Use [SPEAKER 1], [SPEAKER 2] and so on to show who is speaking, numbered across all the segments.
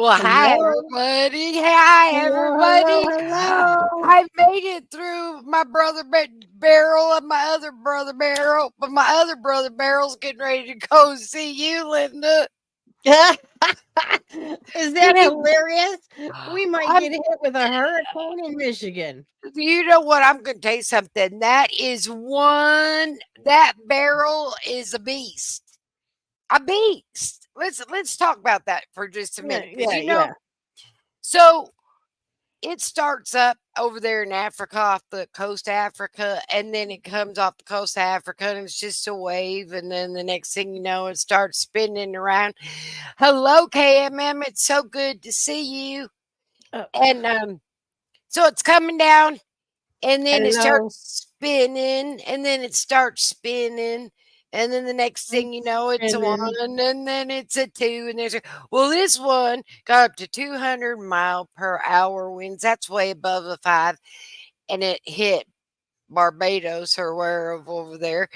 [SPEAKER 1] Well, hi
[SPEAKER 2] Hello,
[SPEAKER 1] everybody. Hi
[SPEAKER 2] hello, hello,
[SPEAKER 1] everybody.
[SPEAKER 2] hello.
[SPEAKER 1] I made it through my brother Beryl and my other brother Beryl, but my other brother Beryl's getting ready to go see you, Linda.
[SPEAKER 2] Is that
[SPEAKER 1] He,
[SPEAKER 2] hilarious? We might
[SPEAKER 1] I'm,
[SPEAKER 2] get hit with a hurricane in Michigan.
[SPEAKER 1] you know what? I'm going to tell you something. That Beryl is a beast. A beast. Let's talk about that for just a
[SPEAKER 2] Yeah,
[SPEAKER 1] minute, because
[SPEAKER 2] yeah, yeah.
[SPEAKER 1] so it starts up over there in Africa, off the coast of Africa, and then it comes off the coast of Africa, and it's just a wave, and then the next thing you know, it starts spinning around. Hello, KMM. It's so good to see you.
[SPEAKER 2] Oh,
[SPEAKER 1] And so it's coming down, and then it
[SPEAKER 2] hello.
[SPEAKER 1] starts spinning, and then it starts spinning, and then the next thing you
[SPEAKER 2] It's
[SPEAKER 1] know, it's a one,
[SPEAKER 2] spinning.
[SPEAKER 1] and then it's a two, and well, this one got up to 200-mile-per-hour winds. That's way above a five, and it hit Barbados or wherever over there,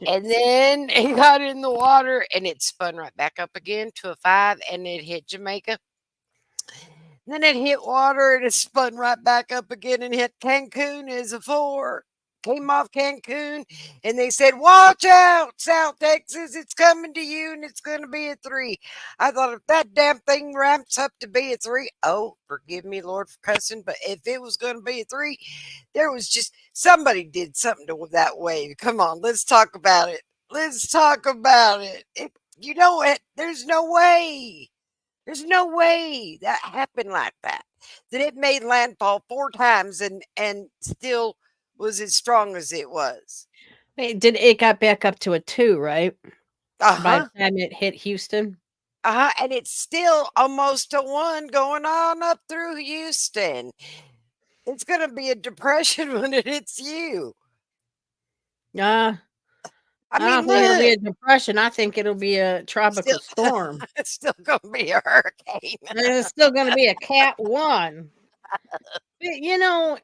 [SPEAKER 1] and then it got in the water, and it spun right back up again to a five, and it hit Jamaica. Then it hit water and it spun right back up again and hit Cancun as a four. Came off Cancun and they said, "Watch out, South Texas, it's coming to you and it's going to be a three." I thought, if that damn thing ramps up to be a three, oh, forgive me, Lord, for cussing, but if it was going to be a three, there was just somebody did something to that wave. Come on, let's talk about it. Let's talk about it. You know what? There's no way. There's no way that happened like that. That it made landfall four times and still was as strong as it was.
[SPEAKER 2] Wait, did it got back up to a two, right?
[SPEAKER 1] Uh
[SPEAKER 2] By
[SPEAKER 1] huh.
[SPEAKER 2] the time it hit Houston?
[SPEAKER 1] Uh huh. And it's still almost a one going on up through Houston. It's gonna be a depression when it hits you.
[SPEAKER 2] Uh,
[SPEAKER 1] I
[SPEAKER 2] I
[SPEAKER 1] mean,
[SPEAKER 2] don't think it'll be
[SPEAKER 1] look,
[SPEAKER 2] a depression. I think it'll be a tropical
[SPEAKER 1] still,
[SPEAKER 2] storm.
[SPEAKER 1] it's still gonna be a hurricane.
[SPEAKER 2] And it's still going to be a cat one. You know,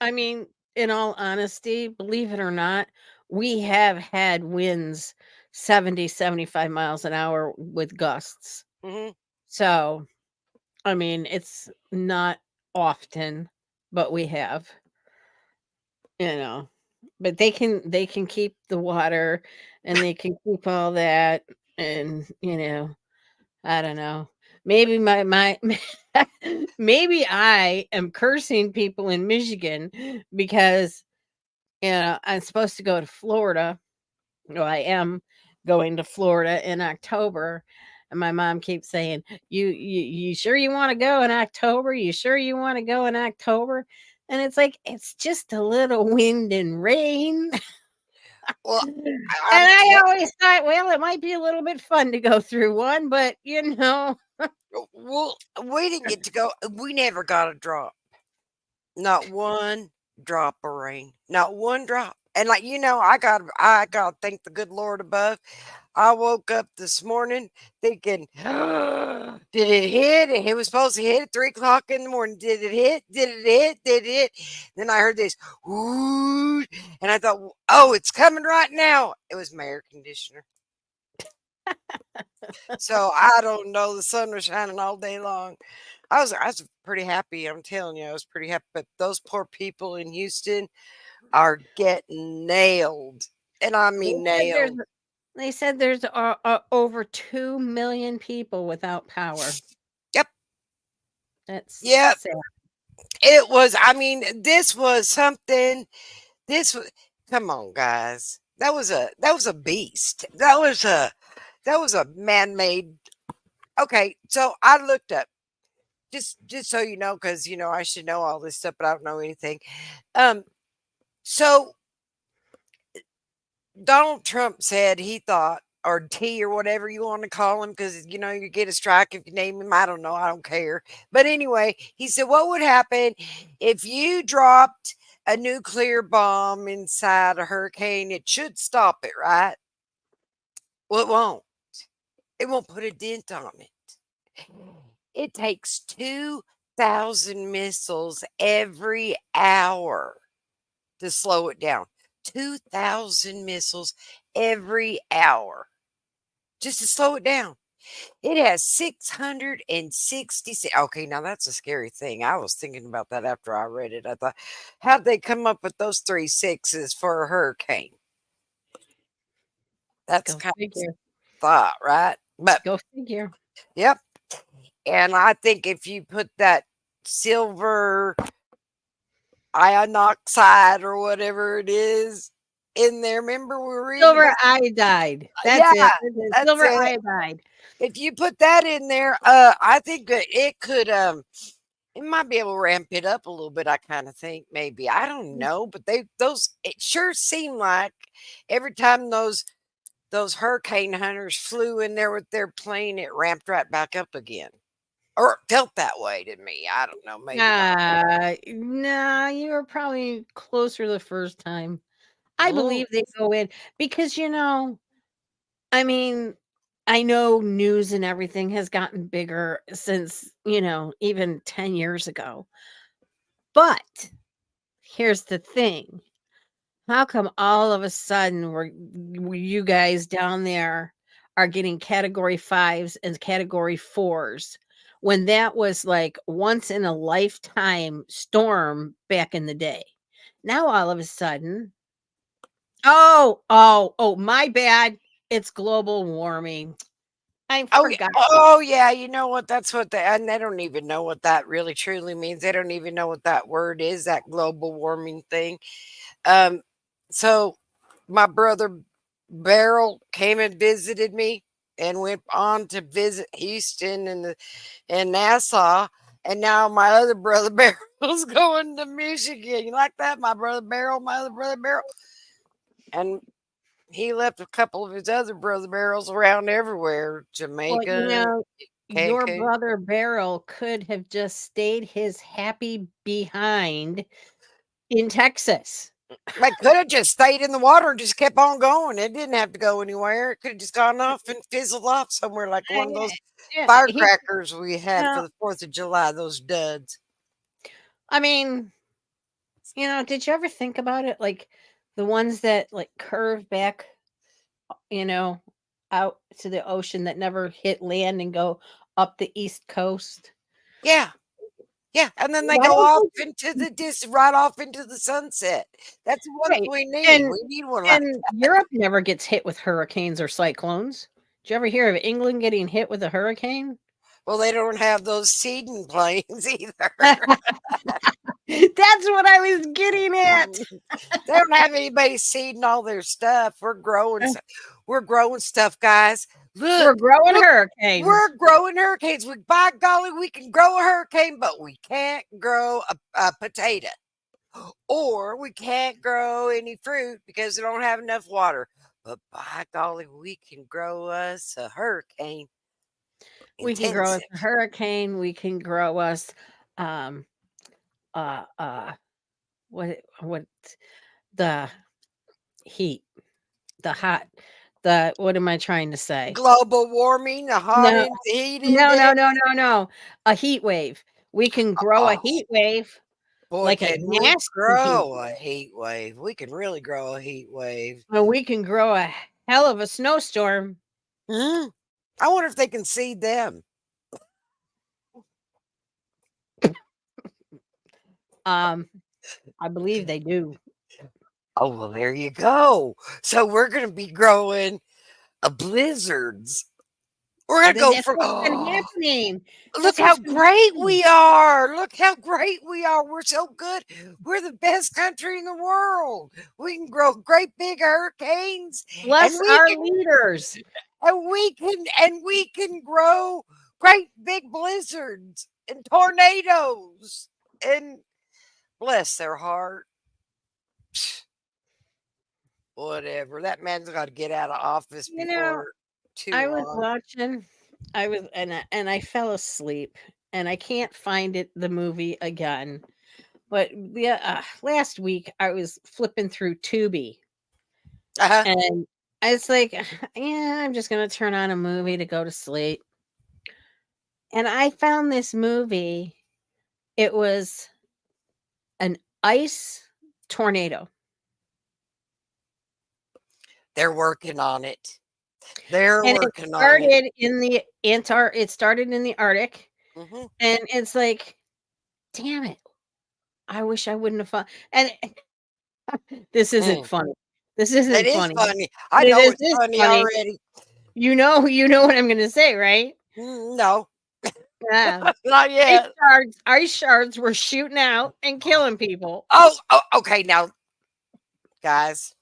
[SPEAKER 2] I mean, in all honesty, believe it or not, we have had winds 70, 75 miles an hour with gusts.
[SPEAKER 1] Hmm.
[SPEAKER 2] So, I mean, it's not often, but we have, you know. But they can keep the water and they can keep all that and, I don't know. Maybe my maybe I am cursing people in Michigan because I'm supposed to go to Florida. Well, I am going to Florida in October. And my mom keeps saying, you sure you want to go in October? You sure you want to go in October? And it's like, it's just a little wind and rain.
[SPEAKER 1] Well,
[SPEAKER 2] And
[SPEAKER 1] I'm
[SPEAKER 2] I always thought, well, it might be a little bit fun to go through one, but
[SPEAKER 1] well, we didn't get to go. We never got a drop. Not one drop of rain. Not one drop. And like I got to thank the good Lord above. I woke up this morning thinking, did it hit? And it was supposed to hit at 3 o'clock in the morning. Did it hit? Did it hit? Did it hit? Then I heard this, ooh, and I thought, oh, it's coming right now. It was my air conditioner. So I don't know. The sun was shining all day long. I was pretty happy. I'm telling you, I was pretty happy. But those poor people in Houston are getting nailed, and I
[SPEAKER 2] they
[SPEAKER 1] mean
[SPEAKER 2] said there's
[SPEAKER 1] nailed.
[SPEAKER 2] they said there's over 2 million people without power.
[SPEAKER 1] Yep,
[SPEAKER 2] That's
[SPEAKER 1] yep.
[SPEAKER 2] sad.
[SPEAKER 1] It was. I mean, this was something. This was. Come on, guys. That was a beast. That was a man-made. Okay, so I looked up just so you know, because I should know all this stuff, but I don't know anything. Um, so Donald Trump said he thought, or T or whatever you want to call him, because you get a strike if you name him. I don't know. I don't care. But anyway, he said, what would happen if you dropped a nuclear bomb inside a hurricane? It should stop it, right? Well, it won't. It won't put a dent on it. It takes 2,000 missiles every hour to slow it down. 2,000 missiles every hour just to slow it down. It has 666. Okay, now that's a scary thing. I was thinking about that after I read it. I thought, how'd they come up with those three sixes for a hurricane? That's
[SPEAKER 2] Go
[SPEAKER 1] kind of
[SPEAKER 2] figure.
[SPEAKER 1] thought, right? But
[SPEAKER 2] Go figure.
[SPEAKER 1] yep. And I think if you put that silver ion oxide or whatever it is in there, remember we were reading
[SPEAKER 2] Silver
[SPEAKER 1] about?
[SPEAKER 2] iodide.
[SPEAKER 1] Yeah,
[SPEAKER 2] That's it. That's it.
[SPEAKER 1] that's
[SPEAKER 2] Silver
[SPEAKER 1] it.
[SPEAKER 2] iodide.
[SPEAKER 1] If you put that in there, I think that it could it might be able to ramp it up a little bit, I kinda think maybe. I don't know, but they those it sure seemed like every time those hurricane hunters flew in there with their plane, it ramped right back up again. Or it felt that way to me. I don't know, maybe not.
[SPEAKER 2] Nah, you were probably closer the first time. I
[SPEAKER 1] Mm.
[SPEAKER 2] believe they go in because, I mean, I know news and everything has gotten bigger since, even 10 years ago. But here's the thing. How come all of a sudden you guys down there are getting category 5s and category 4s when that was like once in a lifetime storm back in the day? Now all of a sudden, oh, my bad. It's global warming. I
[SPEAKER 1] Oh, yeah.
[SPEAKER 2] forgot.
[SPEAKER 1] Oh, yeah, you know what? That's what they and they don't even know what that really truly means. They don't even know what that word is, that global warming thing. Um, so my brother Beryl came and visited me and went on to visit Houston and Nassau. And now my other brother Beryl's going to Michigan. You like that? My brother Beryl, my other brother Beryl. And he left a couple of his other brother Beryls around everywhere.
[SPEAKER 2] Well,
[SPEAKER 1] Jamaica,
[SPEAKER 2] your
[SPEAKER 1] Cancun.
[SPEAKER 2] brother Beryl could have just stayed his happy behind in Texas.
[SPEAKER 1] They could have just stayed in the water and just kept on going. It didn't have to go anywhere. It could have just gone off and fizzled off somewhere like
[SPEAKER 2] Uh,
[SPEAKER 1] one of those
[SPEAKER 2] yeah, he
[SPEAKER 1] firecrackers we had for
[SPEAKER 2] uh,
[SPEAKER 1] the 4th of July, those duds.
[SPEAKER 2] I mean, did you ever think about it? Like the ones that like curve back, you know, out to the ocean that never hit land and go up the East Coast?
[SPEAKER 1] Yeah, yeah. And then they
[SPEAKER 2] Why
[SPEAKER 1] go
[SPEAKER 2] don't
[SPEAKER 1] off
[SPEAKER 2] they
[SPEAKER 1] into the right off into the sunset. That's the ones
[SPEAKER 2] right?
[SPEAKER 1] we need.
[SPEAKER 2] And
[SPEAKER 1] We need one like
[SPEAKER 2] and Europe never gets hit with hurricanes or cyclones. Did you ever hear of England getting hit with a hurricane?
[SPEAKER 1] well, they don't have those seeding planes either.
[SPEAKER 2] That's what I was getting at.
[SPEAKER 1] They don't have anybody seeding all their stuff. We're growing stuff, guys.
[SPEAKER 2] We're
[SPEAKER 1] Look,
[SPEAKER 2] growing
[SPEAKER 1] look,
[SPEAKER 2] hurricanes.
[SPEAKER 1] we're growing hurricanes. By golly, we can grow a hurricane, but we can't grow a potato. Or we can't grow any fruit because we don't have enough water. But by golly, we can grow us a hurricane
[SPEAKER 2] We can grow us
[SPEAKER 1] intensive.
[SPEAKER 2] a hurricane. We can grow us, um, uh, uh, what the heat, the hot, what am I trying to say?
[SPEAKER 1] Global warming, a hot
[SPEAKER 2] No,
[SPEAKER 1] heat
[SPEAKER 2] no, no,
[SPEAKER 1] index.
[SPEAKER 2] no, no, no. A heat wave. We can grow a
[SPEAKER 1] Oh,
[SPEAKER 2] heat wave
[SPEAKER 1] boy,
[SPEAKER 2] like a
[SPEAKER 1] can we
[SPEAKER 2] nasty heat
[SPEAKER 1] grow a
[SPEAKER 2] wave,
[SPEAKER 1] heat wave. We can really grow a heat wave.
[SPEAKER 2] and we can grow a hell of a snowstorm.
[SPEAKER 1] Mhm. I wonder if they can seed them.
[SPEAKER 2] Um, I believe they do.
[SPEAKER 1] Oh, well, there you go. So we're going to be growing a blizzards. We're going to
[SPEAKER 2] Then
[SPEAKER 1] go
[SPEAKER 2] that's
[SPEAKER 1] from,
[SPEAKER 2] what's been
[SPEAKER 1] oh,
[SPEAKER 2] happening.
[SPEAKER 1] look
[SPEAKER 2] That's
[SPEAKER 1] how
[SPEAKER 2] what's been
[SPEAKER 1] great
[SPEAKER 2] happening.
[SPEAKER 1] we are. Look how great we are. We're so good. We're the best country in the world. We can grow great big hurricanes and
[SPEAKER 2] Bless
[SPEAKER 1] we
[SPEAKER 2] our
[SPEAKER 1] can,
[SPEAKER 2] leaders.
[SPEAKER 1] and we can grow great big blizzards and tornadoes and bless their heart. Whatever. That man's got to get out of office
[SPEAKER 2] You know,
[SPEAKER 1] before too
[SPEAKER 2] I was
[SPEAKER 1] long.
[SPEAKER 2] watching I fell asleep, and I can't find the movie again, but last week, I was flipping through Tubi,
[SPEAKER 1] Uh-huh.
[SPEAKER 2] and I was like, "Yeah, I'm just gonna turn on a movie to go to sleep," and I found this movie. It was an ice tornado.
[SPEAKER 1] They're working on it. They're
[SPEAKER 2] And it
[SPEAKER 1] working on it.
[SPEAKER 2] started in the it started in the Arctic,
[SPEAKER 1] Mhm.
[SPEAKER 2] and it's like, "Damn it, I wish I wouldn't have and this isn't
[SPEAKER 1] Mm.
[SPEAKER 2] funny. This
[SPEAKER 1] It
[SPEAKER 2] isn't
[SPEAKER 1] is
[SPEAKER 2] funny.
[SPEAKER 1] funny. I know
[SPEAKER 2] This
[SPEAKER 1] it's
[SPEAKER 2] is
[SPEAKER 1] funny
[SPEAKER 2] funny.
[SPEAKER 1] already.
[SPEAKER 2] You know what I'm gonna say, right?
[SPEAKER 1] No,
[SPEAKER 2] Yeah.
[SPEAKER 1] not yet.
[SPEAKER 2] Ice shards were shooting out and killing people.
[SPEAKER 1] Oh, okay, now, guys,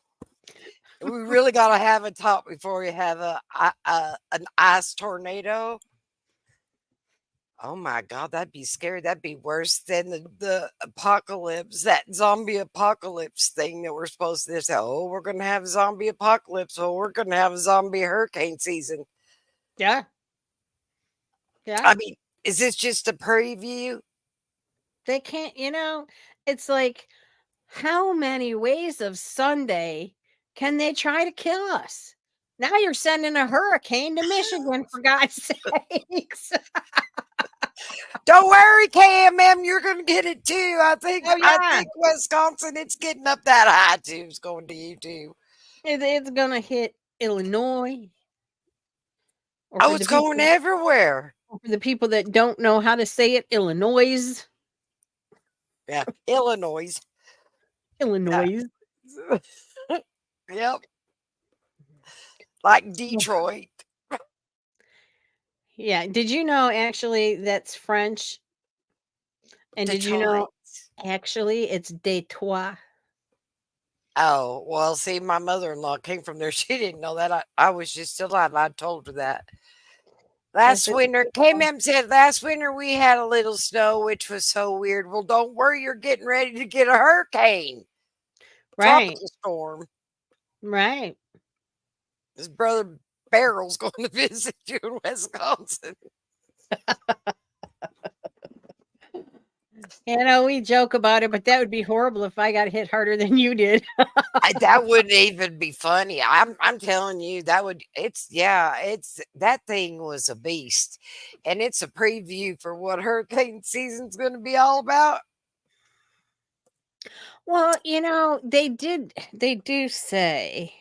[SPEAKER 1] we really gotta have a talk before we have an ice tornado. Oh my god, that'd be scary. That'd be worse than the apocalypse, that zombie apocalypse thing that we're supposed to say, "Oh, we're gonna have a zombie apocalypse. Oh, we're gonna have a zombie hurricane season."
[SPEAKER 2] Yeah, yeah.
[SPEAKER 1] I mean, is this just a preview?
[SPEAKER 2] They can't, it's like, how many ways of Sunday can they try to kill us? Now you're sending a hurricane to Michigan, for God's sakes.
[SPEAKER 1] Don't worry, KMM, you're gonna get it too. I think
[SPEAKER 2] Oh,
[SPEAKER 1] I
[SPEAKER 2] yeah.
[SPEAKER 1] think Wisconsin, it's getting up that high too. It's going to you too.
[SPEAKER 2] It's gonna hit Illinois, or
[SPEAKER 1] Oh, it's going everywhere.
[SPEAKER 2] for the people that don't know how to say it, Illinois.
[SPEAKER 1] Yeah, Illinois.
[SPEAKER 2] Illinois.
[SPEAKER 1] Yeah. Yep, like Detroit.
[SPEAKER 2] Yeah. Did you know actually that's French? And did you know
[SPEAKER 1] Detroit.
[SPEAKER 2] actually it's de toi?
[SPEAKER 1] Oh, well, see, my mother-in-law came from there. She didn't know that. I was just alive. I told her that.
[SPEAKER 2] That's
[SPEAKER 1] Last
[SPEAKER 2] it.
[SPEAKER 1] winter, KMM said last winter we had a little snow, which was so weird. Well, don't worry, you're getting ready to get a hurricane,
[SPEAKER 2] Right.
[SPEAKER 1] tropical storm.
[SPEAKER 2] Right.
[SPEAKER 1] His brother Beryl's going to visit you in Wisconsin.
[SPEAKER 2] We joke about it, but that would be horrible if I got hit harder than you did.
[SPEAKER 1] That wouldn't even be funny. I'm telling you, that would it's yeah, it's that thing was a beast. And it's a preview for what hurricane season's gonna be all about.
[SPEAKER 2] Well, they do say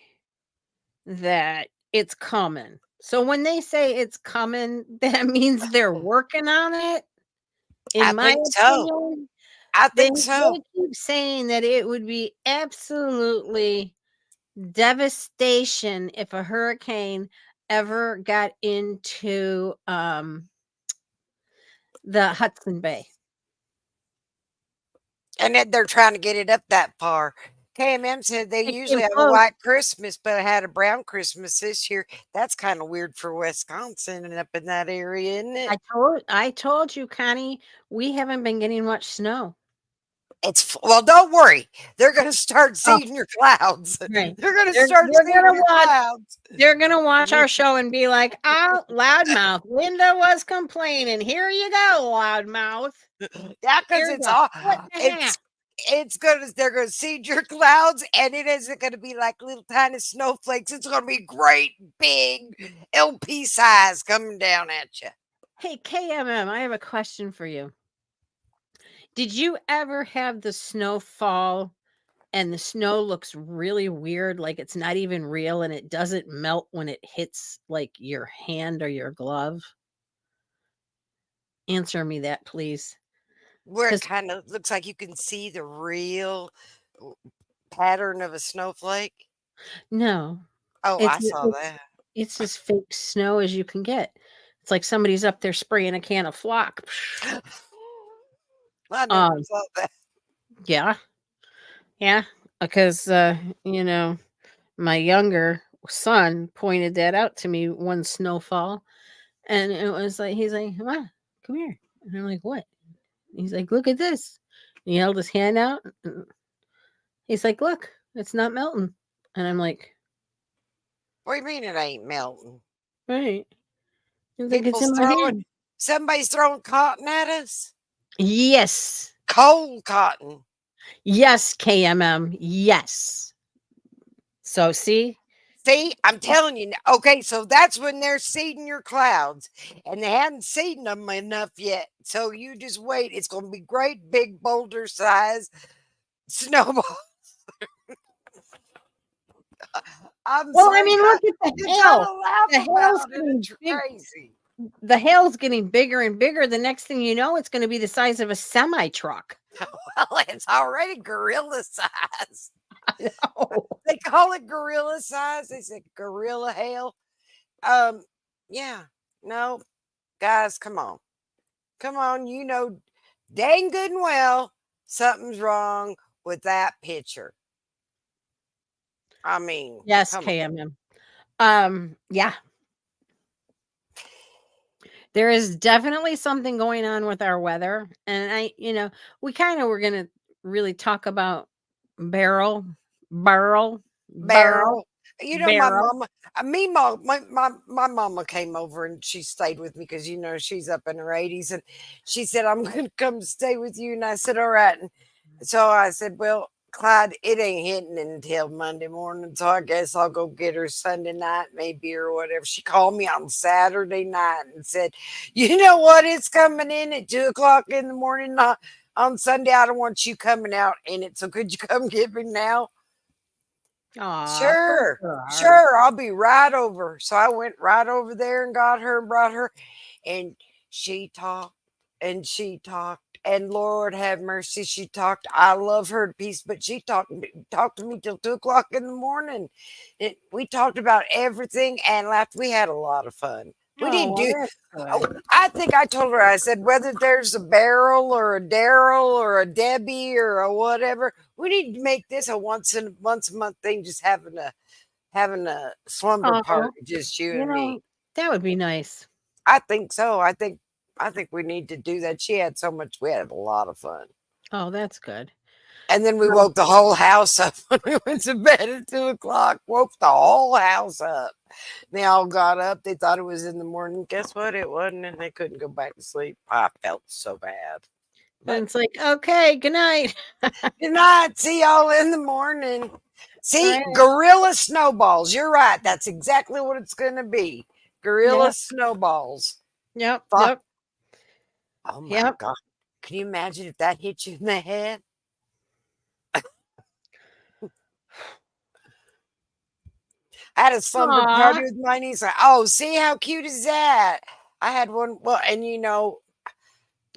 [SPEAKER 2] that it's coming. So when they say it's coming, that means they're working on it.
[SPEAKER 1] I
[SPEAKER 2] In my
[SPEAKER 1] think so.
[SPEAKER 2] opinion,
[SPEAKER 1] I
[SPEAKER 2] they
[SPEAKER 1] think so.
[SPEAKER 2] keep saying that it would be absolutely devastation if a hurricane ever got into the Hudson Bay.
[SPEAKER 1] And then they're trying to get it up that far. KMM said they
[SPEAKER 2] It
[SPEAKER 1] usually
[SPEAKER 2] came
[SPEAKER 1] have a
[SPEAKER 2] close.
[SPEAKER 1] white Christmas, but had a brown Christmas this year. That's kind of weird for Wisconsin and up in that area, isn't it?
[SPEAKER 2] I told you, Connie, we haven't been getting much snow.
[SPEAKER 1] Well, don't worry. They're going to start
[SPEAKER 2] Oh,
[SPEAKER 1] seeing your clouds.
[SPEAKER 2] right.
[SPEAKER 1] They're going to
[SPEAKER 2] They're
[SPEAKER 1] start
[SPEAKER 2] they're
[SPEAKER 1] seeing
[SPEAKER 2] gonna
[SPEAKER 1] your
[SPEAKER 2] watch
[SPEAKER 1] clouds.
[SPEAKER 2] they're gonna watch our show and be like, "Oh, loudmouth. Linda was complaining. Here you go, loudmouth.
[SPEAKER 1] Yeah, because
[SPEAKER 2] Here's
[SPEAKER 1] it's
[SPEAKER 2] a
[SPEAKER 1] all
[SPEAKER 2] foot and a half."
[SPEAKER 1] it's gonna they're gonna seed your clouds and it isn't gonna be like little tiny snowflakes. It's gonna be great big LP size coming down at you.
[SPEAKER 2] Hey, KMM, I have a question for you. Did you ever have the snow fall and the snow looks really weird, like it's not even real and it doesn't melt when it hits like your hand or your glove? Answer me that, please.
[SPEAKER 1] Where it
[SPEAKER 2] Because
[SPEAKER 1] kind of looks like you can see the real pattern of a snowflake.
[SPEAKER 2] no,
[SPEAKER 1] Oh,
[SPEAKER 2] it's
[SPEAKER 1] I saw
[SPEAKER 2] it's
[SPEAKER 1] that.
[SPEAKER 2] it's as fake snow as you can get. It's like somebody's up there spraying a can of flock.
[SPEAKER 1] I never
[SPEAKER 2] Um,
[SPEAKER 1] saw that.
[SPEAKER 2] yeah, yeah, because you know, my younger son pointed that out to me one snowfall, and it was like he's like, "Ma, come here," and I'm like, "What?" He's like, "Look at this." And he held his hand out. And he's like, "Look, it's not melting," and I'm like,
[SPEAKER 1] What do you mean it ain't melting?
[SPEAKER 2] "Right." He's like, "It's
[SPEAKER 1] People's
[SPEAKER 2] in my
[SPEAKER 1] throwing
[SPEAKER 2] hand."
[SPEAKER 1] Somebody's throwing cotton at us.
[SPEAKER 2] Yes,
[SPEAKER 1] Cold cotton.
[SPEAKER 2] yes, KMM, yes. So see,
[SPEAKER 1] See, I'm telling you. Okay, so that's when they're seeding your clouds, and they haven't seeded them enough yet. So you just wait. It's going to be great, big boulder size snowball. I'm
[SPEAKER 2] Well, I
[SPEAKER 1] sorry,
[SPEAKER 2] mean, look at
[SPEAKER 1] you
[SPEAKER 2] the
[SPEAKER 1] gotta
[SPEAKER 2] hail.
[SPEAKER 1] laugh
[SPEAKER 2] The hail's
[SPEAKER 1] about it.
[SPEAKER 2] getting
[SPEAKER 1] It's
[SPEAKER 2] big.
[SPEAKER 1] crazy.
[SPEAKER 2] The hail's getting bigger and bigger. The next thing you know, it's gonna be the size of a semi truck.
[SPEAKER 1] Well, it's already gorilla size.
[SPEAKER 2] Oh,
[SPEAKER 1] They call it gorilla size. They said gorilla hail. Um, yeah. No, guys, come on. Come on. You know dang good and well something's wrong with that picture. I mean,
[SPEAKER 2] yes,
[SPEAKER 1] come on.
[SPEAKER 2] KMM. Yeah, there is definitely something going on with our weather, and we kind of were gonna really talk about Beryl, Beryl, Beryl,
[SPEAKER 1] Beryl. You know, my
[SPEAKER 2] Beryl.
[SPEAKER 1] mama, me, my mama came over and she stayed with me because, you know, she's up in her 80s. And she said, I'm going to come stay with you. And I said, all right. And so I said, well, Clyde, it ain't hitting until Monday morning. So I guess I'll go get her Sunday night, maybe, or whatever. She called me on Saturday night and said, you know what? It's coming in at 2 o'clock in the morning on Sunday. I don't want you coming out in it. So could you come get me now?
[SPEAKER 2] Aw, bless
[SPEAKER 1] Sure,
[SPEAKER 2] her heart.
[SPEAKER 1] sure. I'll be right over. So I went right over there and got her and brought her. And she talked and she talked. And Lord have mercy, she talked. I love her to pieces, but she talked to me till 2 o'clock in the morning. We talked about everything and laughed. We had a lot of fun. We
[SPEAKER 2] Oh,
[SPEAKER 1] didn't
[SPEAKER 2] well,
[SPEAKER 1] do.
[SPEAKER 2] that's
[SPEAKER 1] Oh,
[SPEAKER 2] good.
[SPEAKER 1] I think I told her. I said whether there's a Beryl or a Daryl or a Debbie or a whatever, we need to make this a once a month thing. Just having a slumber
[SPEAKER 2] Oh,
[SPEAKER 1] party, just you
[SPEAKER 2] you
[SPEAKER 1] and me.
[SPEAKER 2] know, that would be nice.
[SPEAKER 1] I think so. I think we need to do that. She had so much. We had a lot of fun.
[SPEAKER 2] Oh, that's good.
[SPEAKER 1] And then we
[SPEAKER 2] Um,
[SPEAKER 1] woke the whole house up when we went to bed at 2 o'clock. Woke the whole house up. They all got up. They thought it was in the morning. Guess what? It wasn't, and they couldn't go back to sleep. I felt so bad.
[SPEAKER 2] and
[SPEAKER 1] But
[SPEAKER 2] it's like, okay, good night.
[SPEAKER 1] good night. See y'all in the morning.
[SPEAKER 2] Right?
[SPEAKER 1] See, gorilla snowballs. You're right. That's exactly what it's going to be. Gorilla
[SPEAKER 2] Yep,
[SPEAKER 1] snowballs.
[SPEAKER 2] yep,
[SPEAKER 1] Fuck.
[SPEAKER 2] yep,
[SPEAKER 1] Oh my
[SPEAKER 2] yep.
[SPEAKER 1] God. Can you imagine if that hit you in the head? I had a slumber
[SPEAKER 2] Aw.
[SPEAKER 1] party with my niece. Like, oh, see how cute is that? I had one. Well, and you know,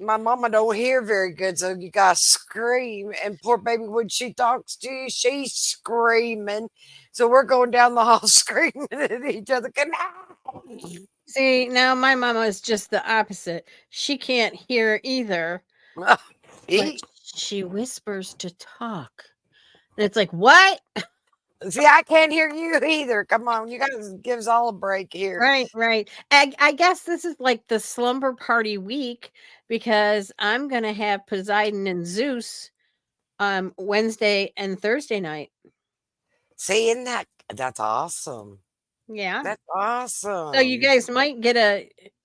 [SPEAKER 1] my mama don't hear very good, so you gotta scream. And poor baby, when she talks to you, she's screaming. So we're going down the hall screaming at each other. Good night.
[SPEAKER 2] See, now my mama is just the opposite. She can't hear either, but
[SPEAKER 1] See,
[SPEAKER 2] she whispers to talk. And it's like, what?
[SPEAKER 1] see, I can't hear you either. Come on, you gotta give us all a break here.
[SPEAKER 2] Right, right. I guess this is like the slumber party week because I'm gonna have Poseidon and Zeus Wednesday and Thursday night.
[SPEAKER 1] See, isn't that's awesome?
[SPEAKER 2] Yeah.
[SPEAKER 1] That's
[SPEAKER 2] So you
[SPEAKER 1] awesome.
[SPEAKER 2] guys might get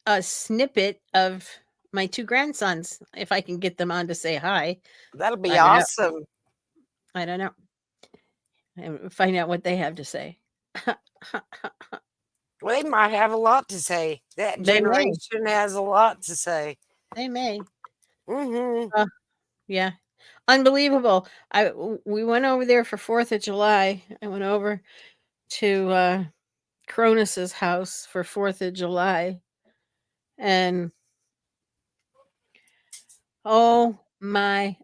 [SPEAKER 2] a snippet of my two grandsons if I can get them on to say hi.
[SPEAKER 1] That'll be
[SPEAKER 2] I don't know.
[SPEAKER 1] awesome.
[SPEAKER 2] I don't know. And find out what they have to say.
[SPEAKER 1] Well, they might have a lot to say. That
[SPEAKER 2] They may.
[SPEAKER 1] generation has a lot to say.
[SPEAKER 2] They may.
[SPEAKER 1] Hmm.
[SPEAKER 2] Uh, yeah. Unbelievable. We went over there for 4th of July. I went over to Cronus's house for 4th of July, and oh my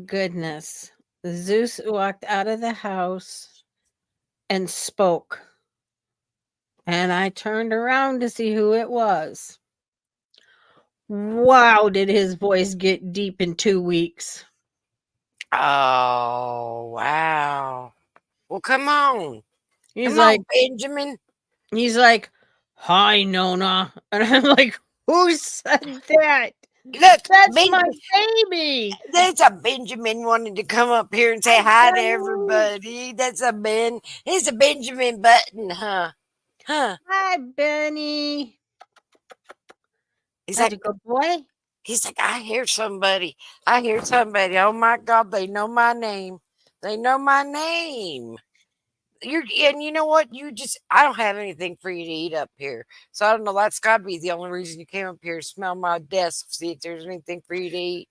[SPEAKER 2] goodness. Zeus walked out of the house and spoke. And I turned around to see who it was. Wow, did his voice get deep in 2 weeks.
[SPEAKER 1] Oh, wow. Well, come on.
[SPEAKER 2] He's
[SPEAKER 1] Come
[SPEAKER 2] like
[SPEAKER 1] on, Benjamin.
[SPEAKER 2] he's like, "Hi, Nona." And I'm like, "Who said that?
[SPEAKER 1] Look,
[SPEAKER 2] That's my baby."
[SPEAKER 1] there's a Benjamin wanting to come up here and say
[SPEAKER 2] Hi,
[SPEAKER 1] hi to
[SPEAKER 2] Benny.
[SPEAKER 1] everybody. That's a Ben. It's a Benjamin Button, huh? Huh?
[SPEAKER 2] Hi, Benny.
[SPEAKER 1] He's
[SPEAKER 2] That's
[SPEAKER 1] like,
[SPEAKER 2] a good boy.
[SPEAKER 1] he's like, I hear somebody. I hear somebody. Oh my God, they know my name. They know my name. And you know what? I don't have anything for you to eat up here. So I don't know. That's got to be the only reason you came up here. Smell my desk, see if there's anything for you to eat.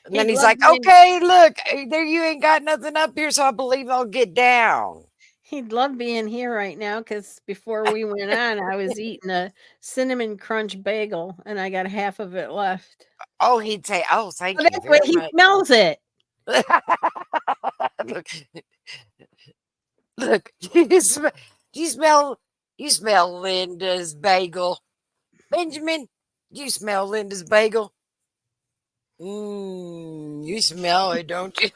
[SPEAKER 1] And
[SPEAKER 2] He
[SPEAKER 1] then he's
[SPEAKER 2] loves
[SPEAKER 1] like,
[SPEAKER 2] being
[SPEAKER 1] okay, look, there you ain't got nothing up here, so I believe I'll get down.
[SPEAKER 2] He'd love being here right now because before we went on, I was eating a cinnamon crunch bagel and I got half of it left.
[SPEAKER 1] Oh, he'd say, "Oh,
[SPEAKER 2] Oh,
[SPEAKER 1] thank you
[SPEAKER 2] that's what
[SPEAKER 1] very
[SPEAKER 2] he
[SPEAKER 1] much."
[SPEAKER 2] smells it.
[SPEAKER 1] Look, look, you smell, you smell Linda's bagel. Benjamin, you smell Linda's bagel. You smell it, don't you?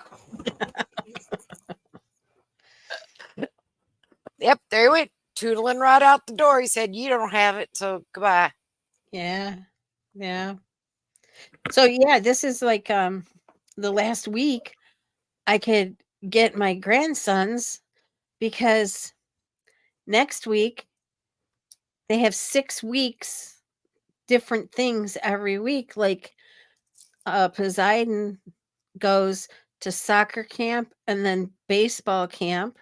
[SPEAKER 1] Yep, there he went, tootling right out the door. He said, "You don't have it, so goodbye."
[SPEAKER 2] Yeah. Yeah. So yeah, this is like the last week I could get my grandsons because next week they have 6 weeks different things every week. Like Poseidon goes to soccer camp and then baseball camp,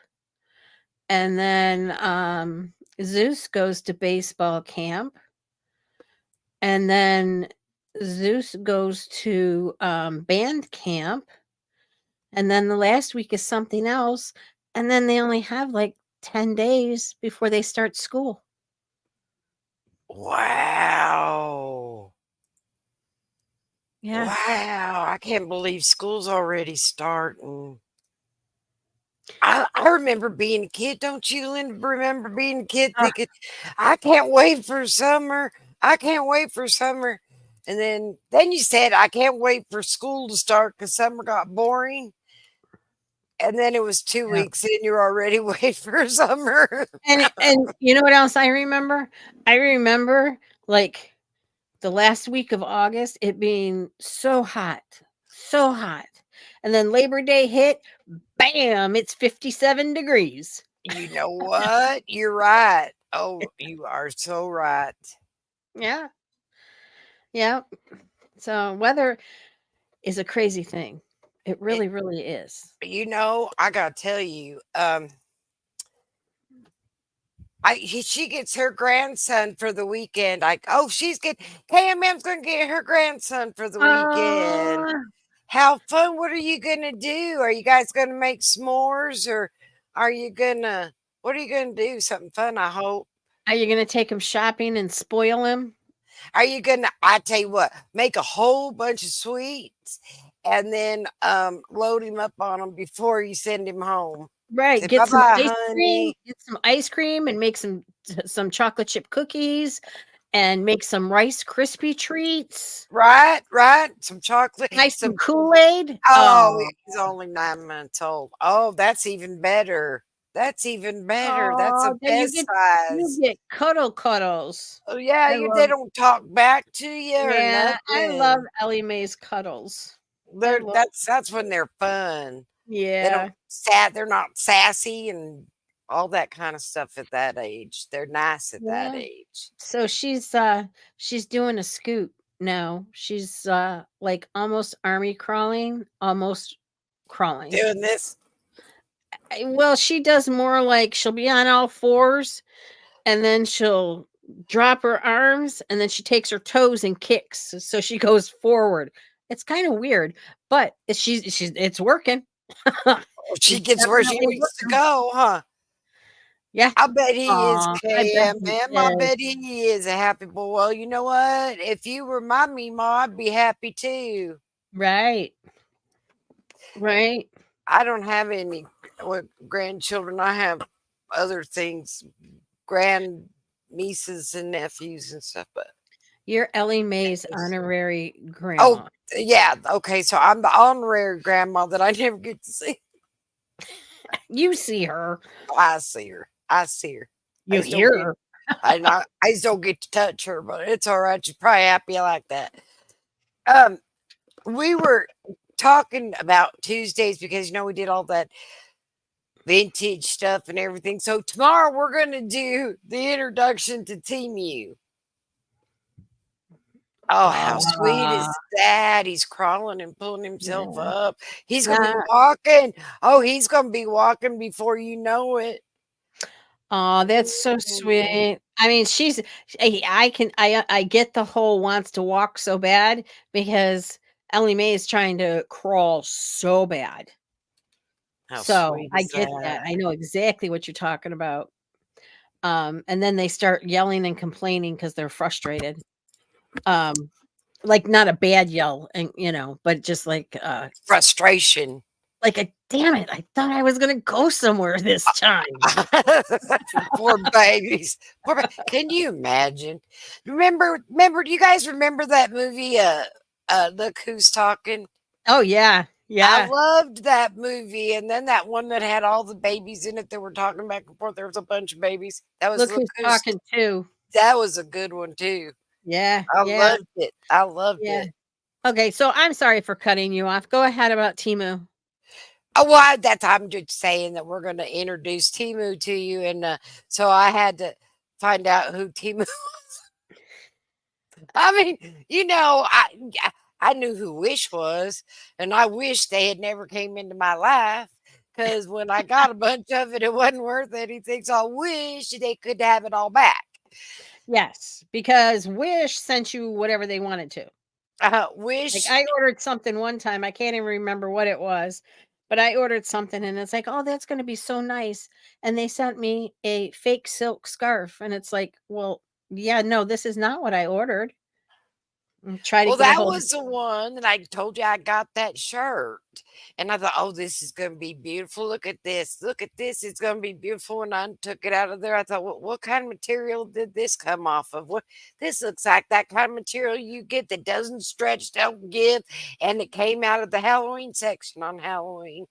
[SPEAKER 2] and then Zeus goes to baseball camp, and then Zeus goes to band camp, and then the last week is something else, and then they only have like 10 days before they start school.
[SPEAKER 1] Wow.
[SPEAKER 2] Yeah.
[SPEAKER 1] Wow. I can't believe school's already starting. I remember being a kid. Don't you, Linda, remember being a kid
[SPEAKER 2] Uh,
[SPEAKER 1] thinking, I can't wait for summer. I can't wait for summer. And then you said, I can't wait for school to start because summer got boring. And then it was two
[SPEAKER 2] yeah.
[SPEAKER 1] weeks in, you're already waiting for summer.
[SPEAKER 2] And you know what else I remember? I remember like the last week of August it being so hot, so hot. And then Labor Day hit, bam, it's 57 degrees.
[SPEAKER 1] You know what? You're right. Oh, you are so right.
[SPEAKER 2] Yeah. Yeah. So weather is a crazy thing. It
[SPEAKER 1] It,
[SPEAKER 2] really, really is.
[SPEAKER 1] I gotta tell you, she gets her grandson for the weekend. Like, oh, she's get KMM's gonna get her grandson for the weekend.
[SPEAKER 2] Uh,
[SPEAKER 1] How fun! What are you gonna do? Are you guys gonna make s'mores, or are you gonna? What are you gonna do? Something fun, I hope.
[SPEAKER 2] are you going to take him shopping and spoil him?
[SPEAKER 1] Are you gonna? I tell you what, make a whole bunch of sweets, and then load him up on them before you send him home.
[SPEAKER 2] Right,
[SPEAKER 1] Say bye bye, honey.
[SPEAKER 2] get some ice cream and make some chocolate chip cookies and make some Rice Krispie treats,
[SPEAKER 1] Right, right. Some chocolate,
[SPEAKER 2] nice some
[SPEAKER 1] some.
[SPEAKER 2] Kool-Aid.
[SPEAKER 1] Oh,
[SPEAKER 2] Oh,
[SPEAKER 1] he's only 9 months old. Oh, that's even better. That's even better. That's the
[SPEAKER 2] oh, then
[SPEAKER 1] best
[SPEAKER 2] you
[SPEAKER 1] size.
[SPEAKER 2] get cuddles.
[SPEAKER 1] Oh yeah,
[SPEAKER 2] I
[SPEAKER 1] they
[SPEAKER 2] love
[SPEAKER 1] don't talk back to you or
[SPEAKER 2] Yeah, I love
[SPEAKER 1] nothing.
[SPEAKER 2] Ellie Mae's cuddles. I
[SPEAKER 1] They're
[SPEAKER 2] love
[SPEAKER 1] that's when they're fun. They don't
[SPEAKER 2] Yeah,
[SPEAKER 1] they're not sassy and all that kind of stuff at that age. They're nice at that
[SPEAKER 2] yeah.
[SPEAKER 1] age.
[SPEAKER 2] So she's doing a scoot now. She's like almost army crawling, almost crawling.
[SPEAKER 1] Doing this.
[SPEAKER 2] Well, she does more like she'll be on all fours and then she'll drop her arms and then she takes her toes and kicks. So she goes forward. It's kind of weird, but she's it's working.
[SPEAKER 1] Oh, she
[SPEAKER 2] It's
[SPEAKER 1] gets where she
[SPEAKER 2] definitely
[SPEAKER 1] needs to
[SPEAKER 2] working.
[SPEAKER 1] go, huh?
[SPEAKER 2] Yeah.
[SPEAKER 1] I bet he is
[SPEAKER 2] Aw, I bet he
[SPEAKER 1] KMM. I
[SPEAKER 2] is.
[SPEAKER 1] bet he is a happy boy. Well, you know what? If you were my Meemaw, I'd be happy too.
[SPEAKER 2] Right. Right.
[SPEAKER 1] I don't have any grandchildren. I have other things, grand nieces and nephews and stuff. But
[SPEAKER 2] You're Ellie Mae's
[SPEAKER 1] nephews.
[SPEAKER 2] honorary
[SPEAKER 1] Oh,
[SPEAKER 2] grandma.
[SPEAKER 1] yeah. Okay. So I'm the honorary grandma that I never get to see.
[SPEAKER 2] You see her.
[SPEAKER 1] I see her. I see her. I
[SPEAKER 2] You
[SPEAKER 1] just don't
[SPEAKER 2] hear
[SPEAKER 1] get.
[SPEAKER 2] her.
[SPEAKER 1] I just don't get to touch her, but it's all right. She's probably happy like that. Um, we were talking about Tuesdays because we did all that vintage stuff and everything. So tomorrow we're gonna do the introduction to Team U. Oh, how sweet
[SPEAKER 2] Ah,
[SPEAKER 1] is that? He's crawling and pulling himself
[SPEAKER 2] yeah.
[SPEAKER 1] up. He's gonna be
[SPEAKER 2] Uh,
[SPEAKER 1] walking. Oh, he's gonna be walking before you know it.
[SPEAKER 2] aw, that's so sweet. I mean, I can I get the whole wants to walk so bad because Ellie Mae is trying to crawl so bad.
[SPEAKER 1] How
[SPEAKER 2] So,
[SPEAKER 1] sweet
[SPEAKER 2] I
[SPEAKER 1] is
[SPEAKER 2] get that.
[SPEAKER 1] that?
[SPEAKER 2] I know exactly what you're talking about. And then they start yelling and complaining because 'cause they're frustrated. Um, like, not a bad yell and, but just
[SPEAKER 1] Frustration.
[SPEAKER 2] like a, "Damn it, I thought I was gonna go somewhere this time."
[SPEAKER 1] Poor babies. Can you imagine? Remember, do you guys remember that movie, Look Who's Talking?
[SPEAKER 2] Oh, yeah,
[SPEAKER 1] I
[SPEAKER 2] yeah.
[SPEAKER 1] loved that movie, and then that one that had all the babies in it that were talking back and forth. There was a bunch of babies. That was
[SPEAKER 2] Look
[SPEAKER 1] Look
[SPEAKER 2] who's
[SPEAKER 1] Who's
[SPEAKER 2] talking too.
[SPEAKER 1] that was a good one too.
[SPEAKER 2] Yeah,
[SPEAKER 1] I
[SPEAKER 2] yeah,
[SPEAKER 1] loved it. I loved
[SPEAKER 2] yeah.
[SPEAKER 1] it.
[SPEAKER 2] Okay, so I'm sorry for cutting you off. Go ahead about Timu.
[SPEAKER 1] Oh, well, that's I'm just saying that we're gonna introduce Timu to you, and, so I had to find out who Timu I mean, yeah, I knew who Wish was, and I wish they had never came into my life. Cause when I got a bunch of it, it wasn't worth anything, so I wish they could have it all back.
[SPEAKER 2] Yes, because Wish sent you whatever they wanted to. Like,
[SPEAKER 1] Wish
[SPEAKER 2] I ordered something one time, I can't even remember what it was, but I ordered something and it's like, "Oh, that's gonna be so nice," and they sent me a fake silk scarf, and it's like, "Well, yeah, no, this is not what I ordered." Try to
[SPEAKER 1] Well,
[SPEAKER 2] get a
[SPEAKER 1] that
[SPEAKER 2] hold of.
[SPEAKER 1] was the one that I told you I got that shirt, and I thought, "Oh, this is gonna be beautiful. Look at this. Look at this. It's gonna be beautiful." And I took it out of there. I thought, what kind of material did this come off of? What this looks like that kind of material you get that doesn't stretch, don't give, and it came out of the Halloween section on Halloween."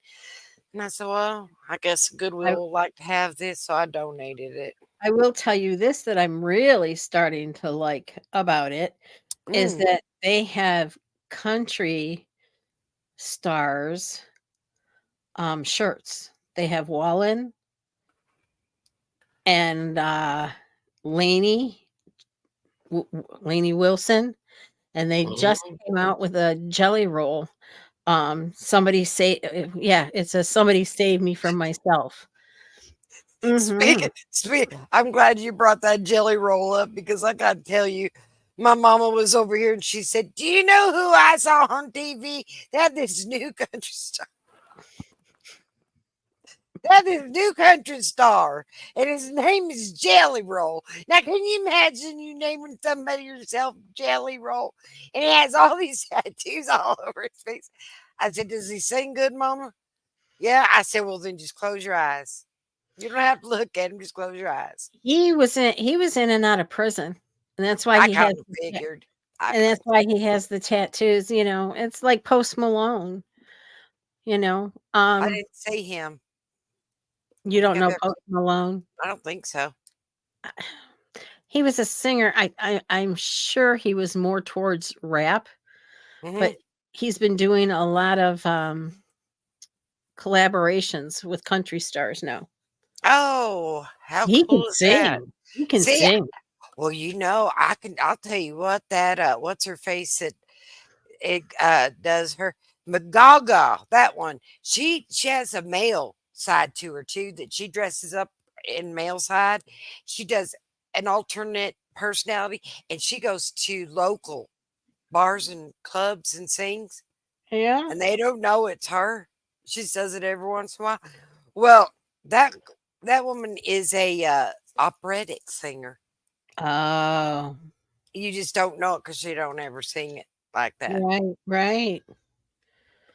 [SPEAKER 1] And I said, "Well, I guess
[SPEAKER 2] I
[SPEAKER 1] Goodwill will like to have this," so I donated it.
[SPEAKER 2] I will tell you this that I'm really starting to like about it is
[SPEAKER 1] Mm.
[SPEAKER 2] that they have country stars, shirts. They have Wallen and, Lainey Wilson, and they just
[SPEAKER 1] Mhm.
[SPEAKER 2] came out with a jelly roll. Somebody say yeah, it says, "Somebody save me from myself." Mhm.
[SPEAKER 1] I'm glad you brought that jelly roll up because I got to tell you, my mama was over here and she said, "Do you know who I saw on TV? They had this new country star. They had this new country star, and his name is Jelly Roll." Now, can you imagine you naming somebody yourself Jelly Roll? And he has all these tattoos all over his face. I said, "Does he sing good, Mama?" Yeah. I said, "Well, then just close your eyes. You don't have to look at him, just close your eyes."
[SPEAKER 2] He was in and out of prison, and that's why
[SPEAKER 1] I
[SPEAKER 2] he has
[SPEAKER 1] kinda
[SPEAKER 2] the ta
[SPEAKER 1] figured. I
[SPEAKER 2] and that's
[SPEAKER 1] kinda
[SPEAKER 2] why he has the tattoos, it's like Post Malone, you know?
[SPEAKER 1] I didn't say him.
[SPEAKER 2] You don't
[SPEAKER 1] Yeah,
[SPEAKER 2] know
[SPEAKER 1] they're
[SPEAKER 2] Post Malone?
[SPEAKER 1] I don't think so.
[SPEAKER 2] He was a singer. I'm sure he was more towards rap, but
[SPEAKER 1] Mhm.
[SPEAKER 2] he's been doing a lot of, collaborations with country stars now.
[SPEAKER 1] Oh, how
[SPEAKER 2] He can
[SPEAKER 1] cool is that?
[SPEAKER 2] sing. He can
[SPEAKER 1] See,
[SPEAKER 2] sing.
[SPEAKER 1] well, I'll tell you what, that, what's her face that does her McGaga, that one. She has a male side to her too that she dresses up in male side. She does an alternate personality, and she goes to local bars and clubs and sings,
[SPEAKER 2] Yeah?
[SPEAKER 1] and they don't know it's her. She says it every once in a while. Well, that that woman is a operatic singer.
[SPEAKER 2] Oh,
[SPEAKER 1] You just don't know it because she don't ever sing it like that.
[SPEAKER 2] right, right.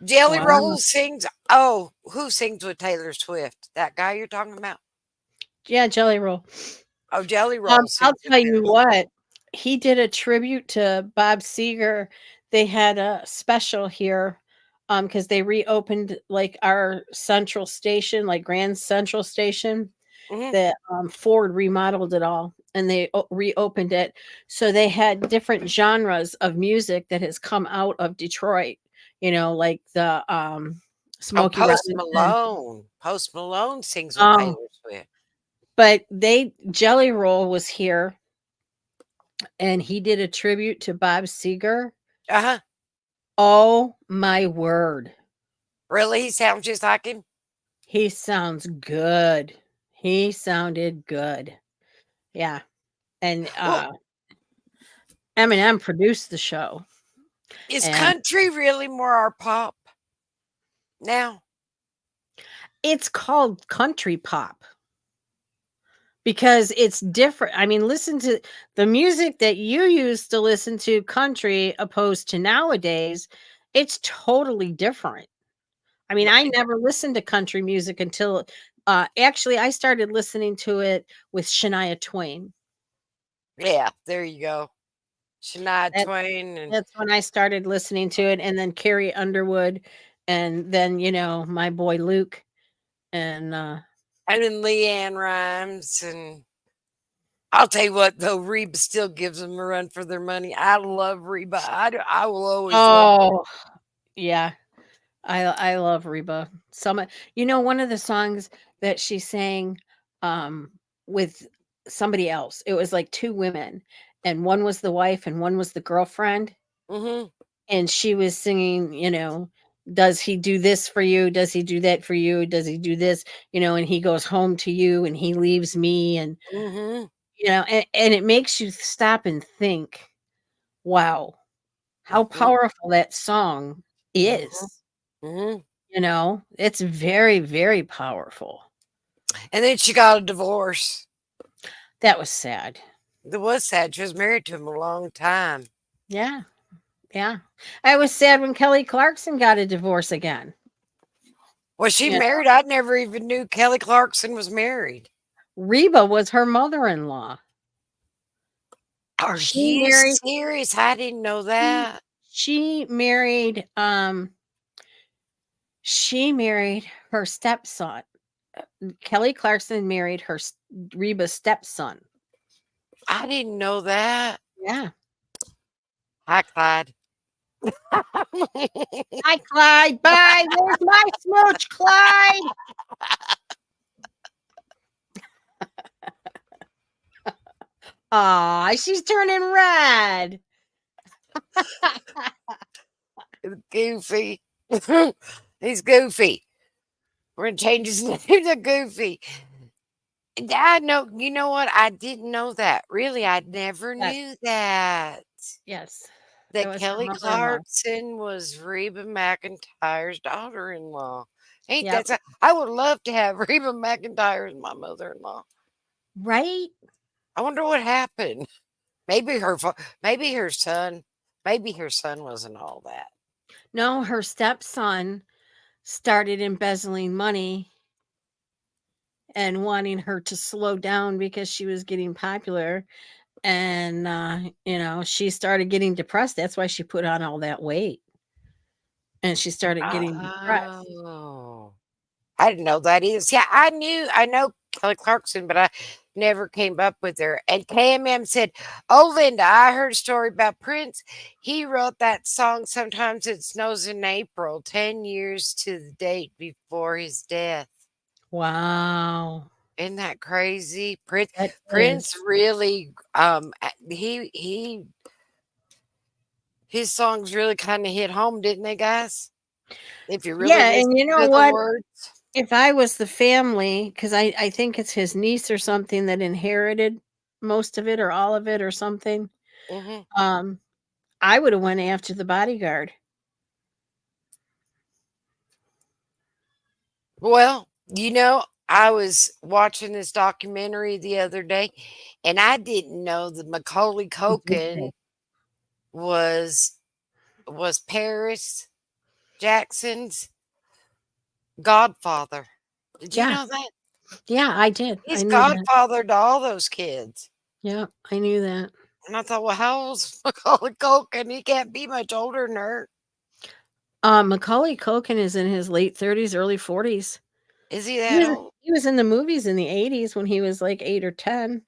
[SPEAKER 1] Jelly
[SPEAKER 2] Wow.
[SPEAKER 1] Roll sings. Oh, who sings with Taylor Swift? That guy you're talking about?
[SPEAKER 2] Yeah, Jelly Roll.
[SPEAKER 1] Oh, Jelly Roll
[SPEAKER 2] I'll
[SPEAKER 1] sings with
[SPEAKER 2] tell you
[SPEAKER 1] Taylor Swift.
[SPEAKER 2] what, he did a tribute to Bob Seger. They had a special here, because they reopened, like, our central station, like, Grand Central Station.
[SPEAKER 1] Hmm.
[SPEAKER 2] That, Ford remodeled it all, and they reopened it, so they had different genres of music that has come out of Detroit, like the,
[SPEAKER 1] Oh,
[SPEAKER 2] Smokey Robinson,
[SPEAKER 1] Post Malone sings with
[SPEAKER 2] um,
[SPEAKER 1] Taylor Swift.
[SPEAKER 2] but Jelly Roll was here, and he did a tribute to Bob Seger.
[SPEAKER 1] Uh huh.
[SPEAKER 2] Oh my word.
[SPEAKER 1] Really? He sounds just like him?
[SPEAKER 2] He sounds good. He sounded good. Yeah, and,
[SPEAKER 1] Well,
[SPEAKER 2] Eminem produced the show,
[SPEAKER 1] is
[SPEAKER 2] and
[SPEAKER 1] country really more our pop now?
[SPEAKER 2] It's called country pop because it's different. I mean, listen to the music that you used to listen to country opposed to nowadays, it's totally different. I mean, I
[SPEAKER 1] Right.
[SPEAKER 2] never listened to country music until actually I started listening to it with Shania Twain.
[SPEAKER 1] Yeah, there you go. Shania
[SPEAKER 2] That
[SPEAKER 1] Twain and
[SPEAKER 2] that's when I started listening to it, and then Carrie Underwood, and then, my boy Luke, and,
[SPEAKER 1] then Leanne Rhymes and I'll tell you what though, Reba still gives them a run for their money. I love Reba. I will always love her.
[SPEAKER 2] oh, yeah. I love Reba. One of the songs that she sang, um, with somebody else, it was like 2 women, and one was the wife and one was the girlfriend,
[SPEAKER 1] Mhm.
[SPEAKER 2] and she was singing, "Does he do this for you? Does he do that for you? Does he do this?" And he goes home to you and he leaves me, and,
[SPEAKER 1] Mhm.
[SPEAKER 2] and it makes you stop and think, "Wow, how
[SPEAKER 1] Mhm.
[SPEAKER 2] powerful that song
[SPEAKER 1] Mhm.
[SPEAKER 2] is."
[SPEAKER 1] Mhm.
[SPEAKER 2] It's very, very powerful.
[SPEAKER 1] And then she got a divorce.
[SPEAKER 2] That was sad.
[SPEAKER 1] It was sad. She was married to him a long time.
[SPEAKER 2] Yeah, yeah. I was sad when Kelly Clarkson got a divorce again.
[SPEAKER 1] Was she
[SPEAKER 2] Yeah.
[SPEAKER 1] married? I never even knew Kelly Clarkson was married.
[SPEAKER 2] Reba was her mother-in-law.
[SPEAKER 1] Are
[SPEAKER 2] She
[SPEAKER 1] you
[SPEAKER 2] married
[SPEAKER 1] serious? I didn't know
[SPEAKER 2] she
[SPEAKER 1] that.
[SPEAKER 2] she married, she married her stepson. Kelly Clarkson married Reba's stepson.
[SPEAKER 1] I didn't know that.
[SPEAKER 2] Yeah.
[SPEAKER 1] Hi, Clyde.
[SPEAKER 2] Hi, Clyde. Bye. Where's my smooch, Clyde? Aw, she's turning red.
[SPEAKER 1] Goofy. He's Goofy. We're gonna change his name to Goofy. And I know. You know what? I didn't know that. Really, I never
[SPEAKER 2] Yes,
[SPEAKER 1] knew that.
[SPEAKER 2] yes. It
[SPEAKER 1] That
[SPEAKER 2] was her
[SPEAKER 1] Kelly
[SPEAKER 2] mother-in-law.
[SPEAKER 1] Clarkson was Reba McEntire's daughter-in-law. Ain't
[SPEAKER 2] Yep.
[SPEAKER 1] that so? I would love to have Reba McEntire as my mother-in-law.
[SPEAKER 2] Right?
[SPEAKER 1] I wonder what happened. Maybe her son, maybe her son wasn't all that.
[SPEAKER 2] No, her stepson started embezzling money and wanting her to slow down because she was getting popular, and, she started getting depressed. That's why she put on all that weight, and she started getting depressed.
[SPEAKER 1] Oh, I didn't know that either. See, I know Kelly Clarkson, but I never came up with her. And KMM said, "Oh, Linda, I heard a story about Prince. He wrote that song. Sometimes it snows in April, 10 years to the date before his death."
[SPEAKER 2] Wow.
[SPEAKER 1] Isn't that crazy? Prince
[SPEAKER 2] That
[SPEAKER 1] Prince
[SPEAKER 2] is.
[SPEAKER 1] really he his songs really kind of hit home, didn't they, guys? If you really
[SPEAKER 2] Yeah, and
[SPEAKER 1] listen
[SPEAKER 2] you know
[SPEAKER 1] to the
[SPEAKER 2] what?
[SPEAKER 1] words.
[SPEAKER 2] If I was the family, because I think it's his niece or something that inherited most of it or all of it or something,
[SPEAKER 1] Mhm.
[SPEAKER 2] um, I would have went after the bodyguard.
[SPEAKER 1] Well, I was watching this documentary the other day, and I didn't know that Macaulay
[SPEAKER 2] He did that.
[SPEAKER 1] Culkin was Paris Jackson's godfather. Did you
[SPEAKER 2] Yeah,
[SPEAKER 1] know that?
[SPEAKER 2] yeah, I did. I
[SPEAKER 1] He's
[SPEAKER 2] knew that.
[SPEAKER 1] godfather to all those kids.
[SPEAKER 2] Yeah, I knew that.
[SPEAKER 1] And I thought, well, how old's Macaulay Culkin? He can't be much older than her.
[SPEAKER 2] Macaulay Culkin is in his late 30s, early 40s.
[SPEAKER 1] Is he
[SPEAKER 2] He
[SPEAKER 1] that
[SPEAKER 2] was
[SPEAKER 1] old?
[SPEAKER 2] he was in the movies in the 80s when he was, like, 8 or 10.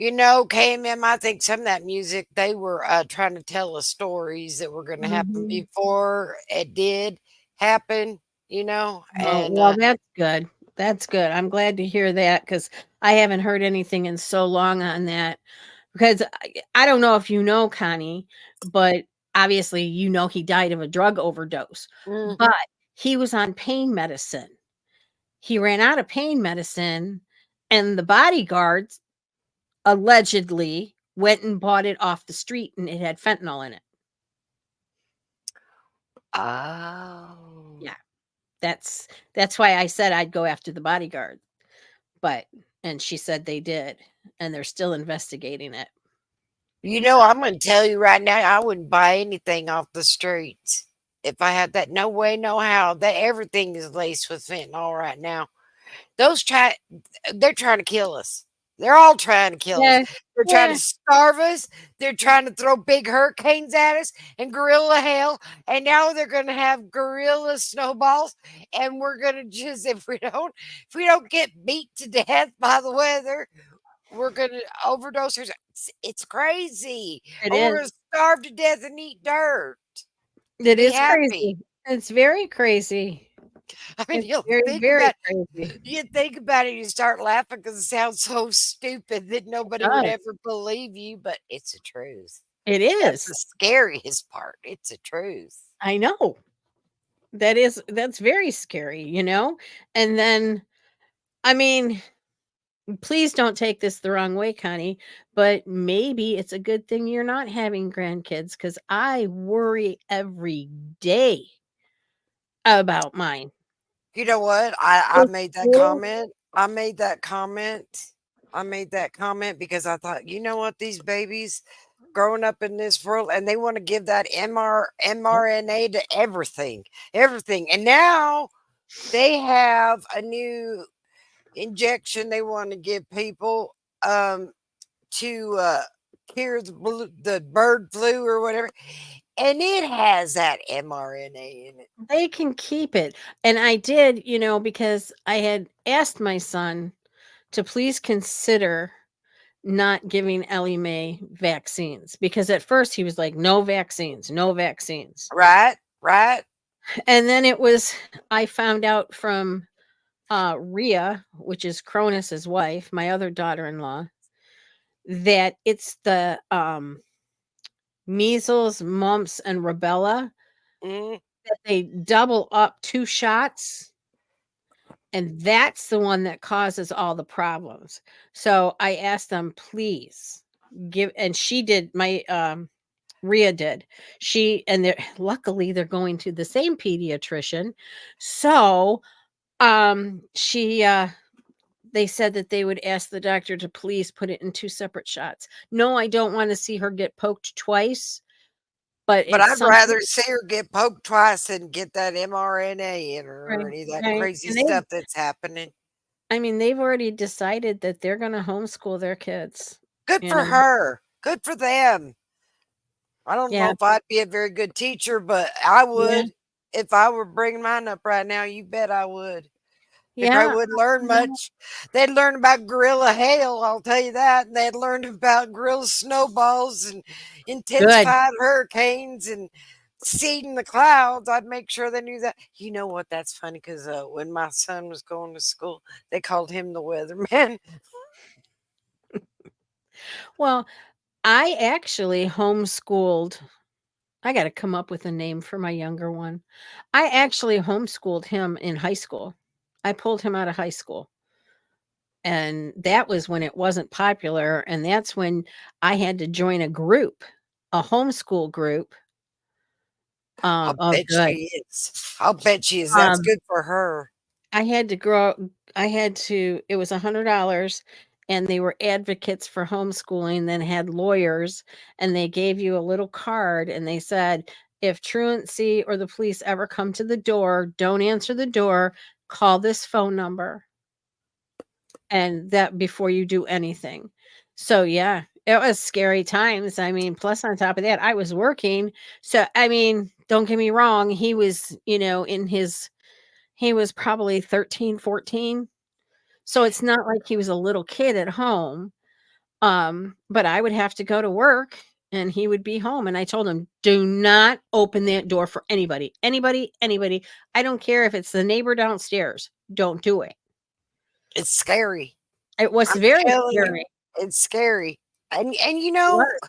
[SPEAKER 1] KMM, I think some of that music, they were trying to tell us stories that were going to happen
[SPEAKER 2] Mhm.
[SPEAKER 1] before it did happen,
[SPEAKER 2] Oh,
[SPEAKER 1] and
[SPEAKER 2] well, that's good. That's good. I'm glad to hear that because I haven't heard anything in so long on that. Because I don't know if you know, Connie, but obviously, he died of a drug overdose,
[SPEAKER 1] mhm.
[SPEAKER 2] but he was on pain medicine. He ran out of pain medicine, and the bodyguards allegedly went and bought it off the street, and it had fentanyl in it.
[SPEAKER 1] Oh.
[SPEAKER 2] Yeah. That's that's why I said I'd go after the bodyguard, but and she said they did, and they're still investigating it. So,
[SPEAKER 1] I'm gonna tell you right now, I wouldn't buy anything off the streets if I had that. No way, no how. That everything is laced with fentanyl right now. Those they're trying to kill us. They're all trying to kill us.
[SPEAKER 2] yeah,
[SPEAKER 1] They're trying to
[SPEAKER 2] yeah,
[SPEAKER 1] starve us. They're trying to throw big hurricanes at us and gorilla hail. And now they're going to have gorilla snowballs. And we're going to just, if we don't get beat to death by the weather, we're going to overdose. It's crazy.
[SPEAKER 2] it
[SPEAKER 1] Or we're going
[SPEAKER 2] is.
[SPEAKER 1] to starve to death and eat dirt and
[SPEAKER 2] It
[SPEAKER 1] be
[SPEAKER 2] is
[SPEAKER 1] happy.
[SPEAKER 2] crazy. It's very crazy.
[SPEAKER 1] I mean,
[SPEAKER 2] It's very,
[SPEAKER 1] think
[SPEAKER 2] very
[SPEAKER 1] about
[SPEAKER 2] crazy.
[SPEAKER 1] You think about it, you start laughing because it sounds so stupid that
[SPEAKER 2] It
[SPEAKER 1] nobody would
[SPEAKER 2] does.
[SPEAKER 1] ever believe you, but it's the truth.
[SPEAKER 2] It
[SPEAKER 1] That's
[SPEAKER 2] is.
[SPEAKER 1] the scariest part. It's the truth.
[SPEAKER 2] I know. That's very scary, you know? And then I mean, please don't take this the wrong way, Connie, but maybe it's a good thing you're not having grandkids because I worry every day about mine.
[SPEAKER 1] You know what? I
[SPEAKER 2] It's
[SPEAKER 1] made that
[SPEAKER 2] so
[SPEAKER 1] comment. I made that comment. I made that comment because I thought, you know what, these babies growing up in this world and they want to give that
[SPEAKER 2] Yep.
[SPEAKER 1] mRNA to everything. Everything. And now they have a new injection they want to give people um to cure the bird flu or whatever, and it has that mRNA in it.
[SPEAKER 2] They can keep it. And I did, because I had asked my son to please consider not giving Ellie Mae vaccines because at first he was like, no vaccines, no vaccines.
[SPEAKER 1] Right, right.
[SPEAKER 2] And then I found out from Rhea, which is Cronus's wife, my other daughter in law, that it's the measles, mumps, and rubella
[SPEAKER 1] Mm.
[SPEAKER 2] that they double up 2 shots. And that's the one that causes all the problems. So I asked them, please and she did, Rhea did. And they're luckily they're going to the same pediatrician. So she they said that they would ask the doctor to please put it in 2 separate shots. No, I don't want to see her get poked twice, but
[SPEAKER 1] But
[SPEAKER 2] it's
[SPEAKER 1] I'd
[SPEAKER 2] something.
[SPEAKER 1] rather see her get poked twice than get that mRNA in her or
[SPEAKER 2] Right,
[SPEAKER 1] any of that
[SPEAKER 2] right.
[SPEAKER 1] crazy
[SPEAKER 2] And they
[SPEAKER 1] stuff that's happening.
[SPEAKER 2] I mean, they've already decided that they're going to homeschool their kids,
[SPEAKER 1] Good
[SPEAKER 2] you
[SPEAKER 1] for
[SPEAKER 2] know.
[SPEAKER 1] her. Good for them. I don't know
[SPEAKER 2] Yeah,
[SPEAKER 1] if I'd be a very good teacher, but I
[SPEAKER 2] yeah,
[SPEAKER 1] would. If I were bringing mine up right now, you bet I would. They probably
[SPEAKER 2] yeah.
[SPEAKER 1] wouldn't learn
[SPEAKER 2] You know,
[SPEAKER 1] much. They'd learn about gorilla hail, I'll tell you that. And they'd learn about gorilla snowballs and
[SPEAKER 2] good.
[SPEAKER 1] intensified hurricanes and seeding the clouds. I'd make sure they knew that. You know what? That's funny because when my son was going to school, they called him the weatherman.
[SPEAKER 2] Well, I actually homeschooled. I got to come up with a name for my younger one. I actually homeschooled him in high school. I pulled him out of high school. And that was when it wasn't popular. And that's when I had to join a group, a homeschool group.
[SPEAKER 1] I'll
[SPEAKER 2] Oh,
[SPEAKER 1] bet
[SPEAKER 2] good.
[SPEAKER 1] she is. I'll bet she is. That's
[SPEAKER 2] Um,
[SPEAKER 1] good for her.
[SPEAKER 2] I had to grow I had to it was $100 and they were advocates for homeschooling, then had lawyers, and they gave you a little card and they said, if truancy or the police ever come to the door, don't answer the door, call this phone number and that before you do anything. So yeah, it was scary times. I mean, plus on top of that, I was working. So I mean, don't get me wrong, he was, he was probably 13, 14. So it's not like he was a little kid at home. But I would have to go to work and he would be home. And I told him, do not open that door for anybody. Anybody, anybody. I don't care if it's the neighbor downstairs. Don't do it.
[SPEAKER 1] It's scary.
[SPEAKER 2] It was
[SPEAKER 1] I'm
[SPEAKER 2] very
[SPEAKER 1] telling you,
[SPEAKER 2] scary.
[SPEAKER 1] it's scary. And
[SPEAKER 2] It was.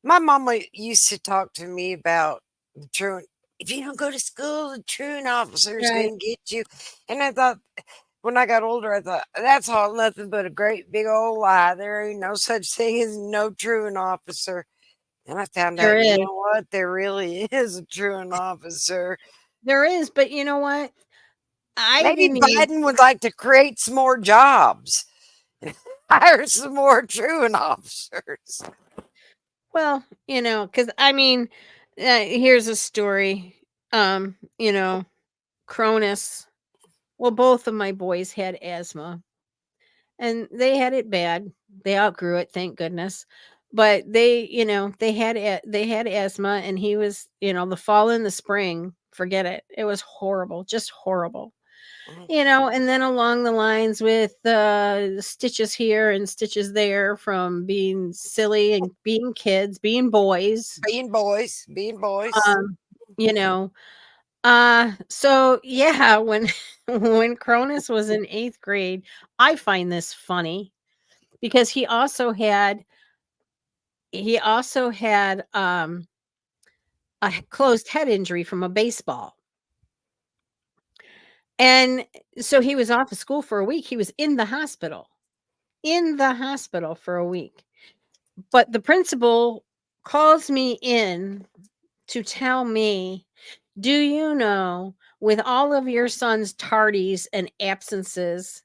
[SPEAKER 1] my mama used to talk to me about the truant. If you don't go to school, the truant officer is
[SPEAKER 2] Right.
[SPEAKER 1] going to get you. And I thought, when I got older, I thought that's all nothing but a great big old lie. There ain't no such thing as no truant officer. And I found
[SPEAKER 2] There
[SPEAKER 1] out, you
[SPEAKER 2] is.
[SPEAKER 1] know what? There really is a truant officer.
[SPEAKER 2] There is. But you know what? I
[SPEAKER 1] Maybe
[SPEAKER 2] didn't even
[SPEAKER 1] Biden would like to create some more jobs, hire some more truant officers.
[SPEAKER 2] well, because I mean, here's a story. You know, Cronus. Well, both of my boys had asthma, and they had it bad. They outgrew it, thank goodness. But they had asthma, and he was, the fall and the spring. Forget it. It was horrible, just horrible.
[SPEAKER 1] Mhm.
[SPEAKER 2] And then along the lines with stitches here and stitches there from being silly and being kids, being boys.
[SPEAKER 1] Being boys, being boys.
[SPEAKER 2] Um, you know, so yeah, when when Cronus was in 8th grade, I find this funny because he also had a closed head injury from a baseball. And so he was off of school for a week. He was in the hospital for a week. But the principal calls me in to tell me, "Do you know, with all of your son's tardies and absences,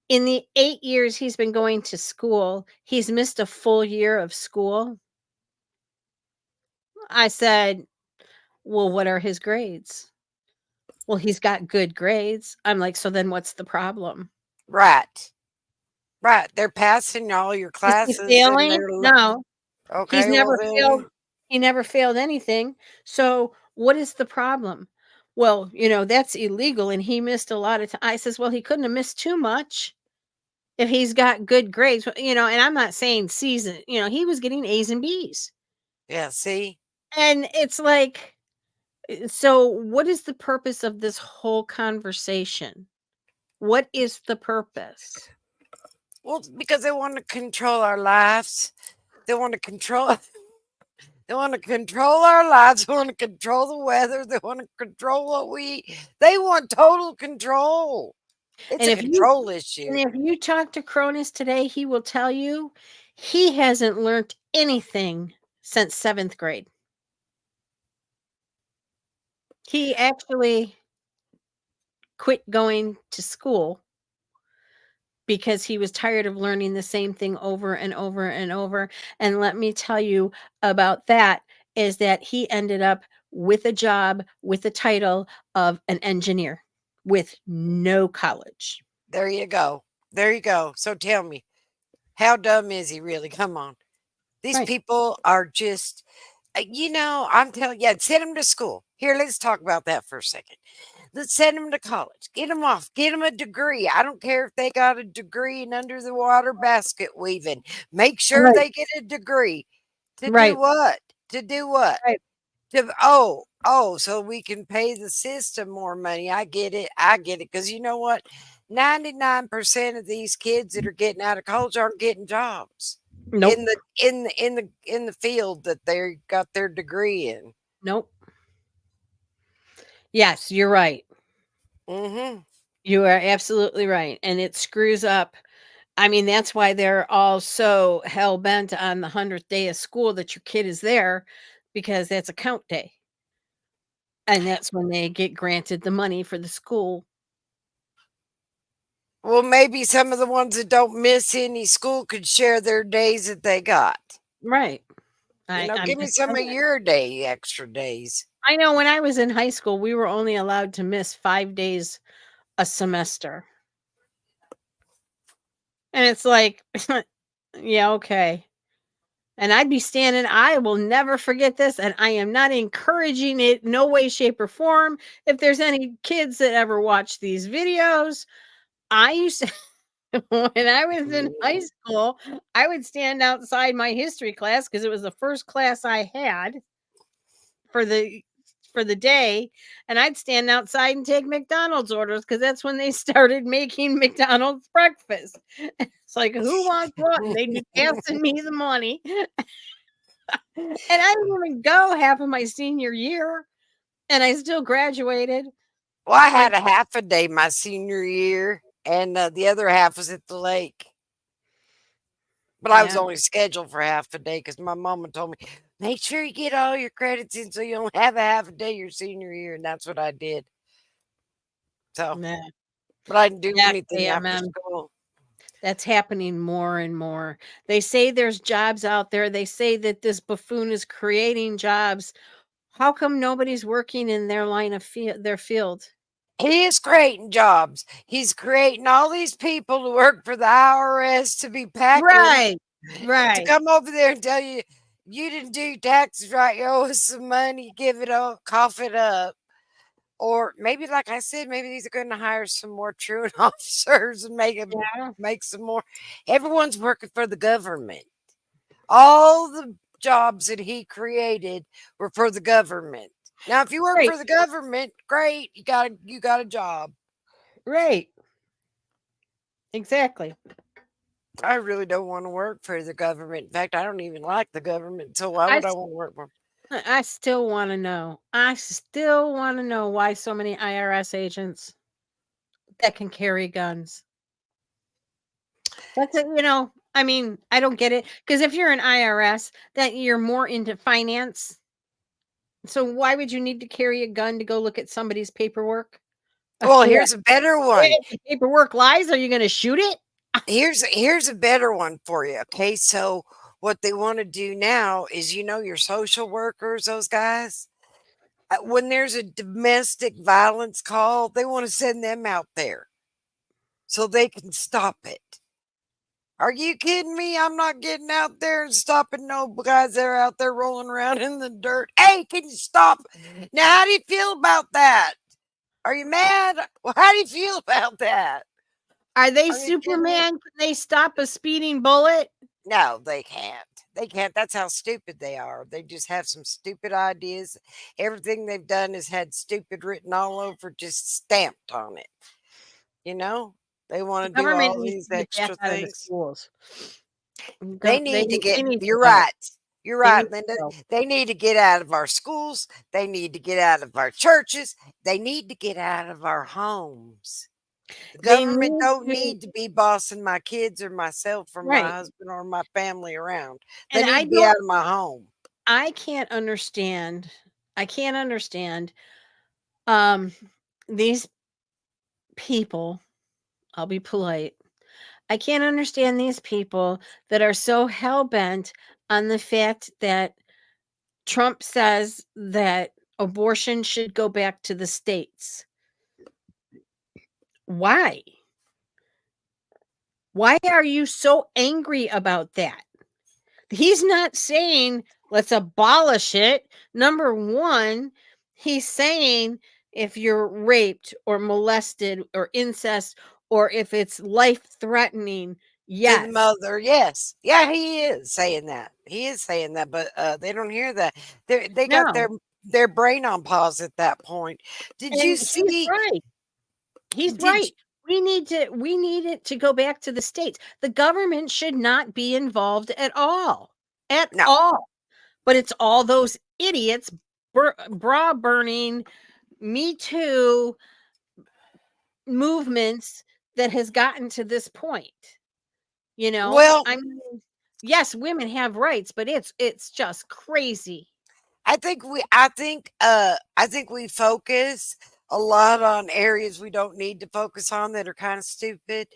[SPEAKER 2] in the 8 years he's been going to school, he's missed a full year of school?" I said, "Well, what are his grades?" "Well, he's got good grades." I'm like, "So then what's the problem?"
[SPEAKER 1] Right, right. They're passing all your
[SPEAKER 2] Is he
[SPEAKER 1] classes and
[SPEAKER 2] failing?
[SPEAKER 1] they're
[SPEAKER 2] No. He's
[SPEAKER 1] okay. Well,
[SPEAKER 2] never failed
[SPEAKER 1] then,
[SPEAKER 2] he never failed anything. So, what is the problem? "Well, that's illegal and he missed a lot of time." I says, "Well, he couldn't have missed too much if he's got good grades." And I'm not saying C's, he was getting A's and B's.
[SPEAKER 1] yeah. See,
[SPEAKER 2] And it's like, so what is the purpose of this whole conversation? What is the purpose?
[SPEAKER 1] well, because they want to control our lives. They want to control. They want to control our lives. They want to control the weather. They want to control what we eat. They want total control. It's
[SPEAKER 2] And
[SPEAKER 1] a
[SPEAKER 2] if you
[SPEAKER 1] control
[SPEAKER 2] and
[SPEAKER 1] issue.
[SPEAKER 2] if you talk to Cronus today, he will tell you he hasn't learned anything since 7th grade. He actually quit going to school because he was tired of learning the same thing over and over and over. And let me tell you about that is that he ended up with a job with the title of an engineer with no college.
[SPEAKER 1] There you go. There you go. So tell me, how dumb is he really? Come on. These
[SPEAKER 2] Right.
[SPEAKER 1] people are just, I'm telling you, send them to school. Here, let's talk about that for a second. Let's send them to college. Get them off. Get them a degree. I don't care if they got a degree in under the water basket weaving. Make sure
[SPEAKER 2] Right.
[SPEAKER 1] they get a degree. To do
[SPEAKER 2] Right.
[SPEAKER 1] what? To do what?
[SPEAKER 2] Right.
[SPEAKER 1] So we can pay the system more money. I get it. I get it. Because you know what? 99% of these kids that are getting out of college aren't getting jobs in
[SPEAKER 2] Nope.
[SPEAKER 1] the field that they got their degree in.
[SPEAKER 2] Nope. Yes, you're right.
[SPEAKER 1] Mm-hmm.
[SPEAKER 2] You are absolutely right. And it screws up. I mean, that's why they're all so hell bent on the 100th day of school that your kid is there because that's a count day. And that's when they get granted the money for the school.
[SPEAKER 1] Well, maybe some of the ones that don't miss any school could share their days that they got.
[SPEAKER 2] Right. I'm
[SPEAKER 1] Give me
[SPEAKER 2] just
[SPEAKER 1] some of
[SPEAKER 2] saying.
[SPEAKER 1] your day extra days.
[SPEAKER 2] I know when I was in high school, we were only allowed to miss 5 days a semester. And it's like, yeah, okay. And I will never forget this. And I am not encouraging it, no way, shape, or form. If there's any kids that ever watch these videos, I used to, when I was in high school, I would stand outside my history class because it was the first class I had for the for the day, and I'd stand outside and take McDonald's orders because that's when they started making McDonald's breakfast. It's like, who wants what? And they'd be passing me the money. And I didn't even go half of my senior year, and I still graduated.
[SPEAKER 1] Well, I
[SPEAKER 2] Like,
[SPEAKER 1] had a half a day my senior year, and the other half was at the lake. But I was
[SPEAKER 2] yeah,
[SPEAKER 1] only scheduled for half a day because my mama told me, make sure you get all your credits in so you don't have a half a day your senior year. And that's what I did. So,
[SPEAKER 2] Yeah.
[SPEAKER 1] but I didn't do anything
[SPEAKER 2] Exactly,
[SPEAKER 1] after
[SPEAKER 2] amen.
[SPEAKER 1] school.
[SPEAKER 2] That's happening more and more. They say there's jobs out there. They say that this buffoon is creating jobs. How come nobody's working in their line of their field?
[SPEAKER 1] He is creating jobs. He's creating all these people to work for the IRS to be packing,
[SPEAKER 2] Right.
[SPEAKER 1] to
[SPEAKER 2] Right.
[SPEAKER 1] come over there and tell you you didn't do your taxes right. You owe us some money. Give it up, cough it up. Or maybe, like I said, maybe these are going to hire some more truant officers and
[SPEAKER 2] Yeah.
[SPEAKER 1] make some more. Everyone's working for the government. All the jobs that he created were for the government. Now, if you work
[SPEAKER 2] Right.
[SPEAKER 1] for the government, great, you got a job.
[SPEAKER 2] Right. Exactly.
[SPEAKER 1] I really don't want to work for the government. In fact, I don't even like the government, so why
[SPEAKER 2] I
[SPEAKER 1] would I
[SPEAKER 2] s-
[SPEAKER 1] want to work for 'em?
[SPEAKER 2] I still want to know. I still want to know why so many IRS agents that can carry guns. That's it, I mean, I don't get it because if you're an IRS, that you're more into finance. So why would you need to carry a gun to go look at somebody's paperwork?
[SPEAKER 1] Well,
[SPEAKER 2] Yeah.
[SPEAKER 1] here's a better one.
[SPEAKER 2] If the paperwork lies, are you going to shoot it?
[SPEAKER 1] Here's a better one for you. Okay, so what they want to do now is, your social workers, those guys. When there's a domestic violence call, they want to send them out there so they can stop it. Are you kidding me? I'm not getting out there and stopping no guys that are out there rolling around in the dirt. Hey, can you stop? Now, how do you feel about that? Are you mad? Well, how do you feel about that?
[SPEAKER 2] Are they
[SPEAKER 1] Are you kidding me?
[SPEAKER 2] Superman? Can they stop a speeding bullet?
[SPEAKER 1] No, they can't. They can't. That's how stupid they are. They just have some stupid ideas. Everything they've done has had stupid written all over, just stamped on it. You know, they
[SPEAKER 2] The
[SPEAKER 1] want to do
[SPEAKER 2] government
[SPEAKER 1] all
[SPEAKER 2] needs
[SPEAKER 1] these
[SPEAKER 2] to get back
[SPEAKER 1] extra
[SPEAKER 2] out of the
[SPEAKER 1] things.
[SPEAKER 2] schools.
[SPEAKER 1] They
[SPEAKER 2] They
[SPEAKER 1] need to get,
[SPEAKER 2] need to
[SPEAKER 1] you're
[SPEAKER 2] go.
[SPEAKER 1] right. You're
[SPEAKER 2] They
[SPEAKER 1] right,
[SPEAKER 2] need
[SPEAKER 1] Linda.
[SPEAKER 2] to go.
[SPEAKER 1] They need to get out of our schools. They need to get out of our churches. They need to get out of our homes. The
[SPEAKER 2] They
[SPEAKER 1] government
[SPEAKER 2] need
[SPEAKER 1] don't
[SPEAKER 2] to
[SPEAKER 1] need to be bossing my kids or myself or my
[SPEAKER 2] right.
[SPEAKER 1] husband or my family around. They
[SPEAKER 2] And
[SPEAKER 1] need
[SPEAKER 2] I
[SPEAKER 1] to be
[SPEAKER 2] don't
[SPEAKER 1] out of my home.
[SPEAKER 2] I can't understand. I can't understand um these people, I'll be polite. I can't understand these people that are so hell bent on the fact that Trump says that abortion should go back to the states. Why? Why are you so angry about that? He's not saying let's abolish it. Number one, he's saying if you're raped or molested or incest or if it's life threatening,
[SPEAKER 1] To the
[SPEAKER 2] yes.
[SPEAKER 1] mother, yes. Yeah, he is saying that. He is saying that, but they don't hear that. They got
[SPEAKER 2] No.
[SPEAKER 1] their brain on pause at that point. Did you
[SPEAKER 2] And he's
[SPEAKER 1] see?
[SPEAKER 2] right. He's
[SPEAKER 1] Did
[SPEAKER 2] right. We need it to go back to the states. The government should not be involved at all. At
[SPEAKER 1] no?
[SPEAKER 2] all. But it's all those idiots bra burning me too movements that has gotten to this point.
[SPEAKER 1] Well,
[SPEAKER 2] I mean, yes, women have rights, but it's just crazy.
[SPEAKER 1] I think we focus a lot on areas we don't need to focus on that are kind of stupid.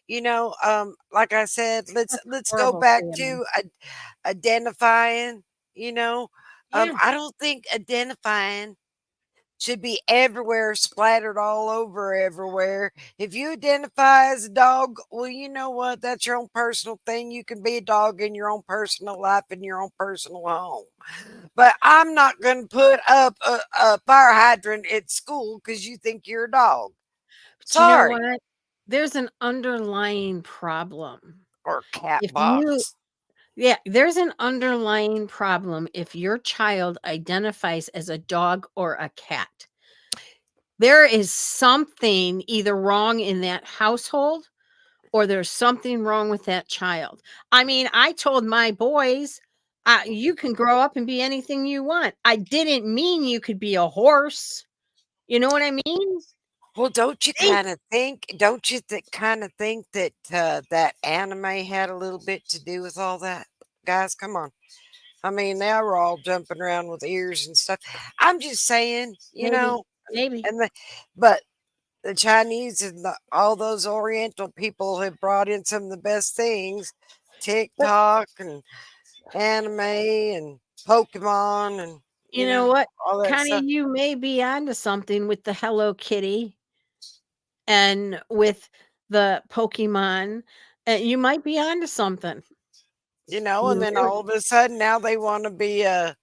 [SPEAKER 1] Like I said, let's
[SPEAKER 2] That's
[SPEAKER 1] let's go
[SPEAKER 2] horrible
[SPEAKER 1] back
[SPEAKER 2] saying.
[SPEAKER 1] to identifying. You know,
[SPEAKER 2] Yeah.
[SPEAKER 1] I don't think identifying should be everywhere, splattered all over everywhere. If you identify as a dog, well, you know what? That's your own personal thing. You can be a dog in your own personal life in your own personal home. But I'm not going to put up a fire hydrant at school because you think you're a dog.
[SPEAKER 2] But you know
[SPEAKER 1] Sorry.
[SPEAKER 2] what? There's an underlying problem.
[SPEAKER 1] Or cat
[SPEAKER 2] If you
[SPEAKER 1] box.
[SPEAKER 2] Yeah, there's an underlying problem if your child identifies as a dog or a cat. There is something either wrong in that household or there's something wrong with that child. I mean, I told my boys, you can grow up and be anything you want. I didn't mean you could be a horse. You know what I mean?
[SPEAKER 1] Well,
[SPEAKER 2] They,
[SPEAKER 1] don't you kind of think that that anime had a little bit to do with all that? Guys, come on. I mean, they were all jumping around with ears and stuff. I'm just saying,
[SPEAKER 2] maybe, maybe.
[SPEAKER 1] and the, but the Chinese and all those Oriental people have brought in some of the best things,
[SPEAKER 2] But
[SPEAKER 1] TikTok and anime and Pokemon and
[SPEAKER 2] you know what?
[SPEAKER 1] all that
[SPEAKER 2] Kinda
[SPEAKER 1] stuff.
[SPEAKER 2] you may be onto something with the Hello Kitty and with the Pokemon, you might be onto something.
[SPEAKER 1] And
[SPEAKER 2] You
[SPEAKER 1] then
[SPEAKER 2] really
[SPEAKER 1] all of a sudden now they want to be a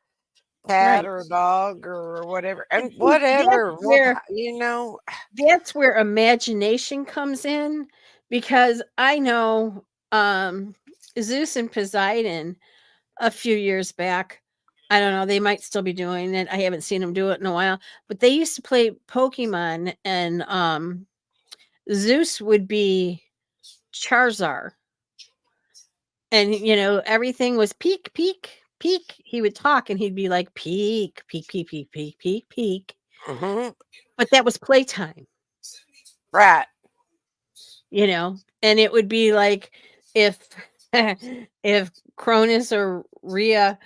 [SPEAKER 1] cat
[SPEAKER 2] right.
[SPEAKER 1] or a dog or whatever,
[SPEAKER 2] And
[SPEAKER 1] and
[SPEAKER 2] see,
[SPEAKER 1] whatever.
[SPEAKER 2] that's where imagination comes in because I know, Zeus and Poseidon a few years back, I don't know, they might still be doing it, I haven't seen them do it in a while, but they used to play Pokemon and, Zeus would be Charizard, and, everything was "Peek, peek, peek." He would talk and he'd be like, "Peek, peek, peek, peek, peek, peek, peek,"
[SPEAKER 1] Hmm.
[SPEAKER 2] but that was playtime.
[SPEAKER 1] Right.
[SPEAKER 2] And it would be like if if Cronus or Rhea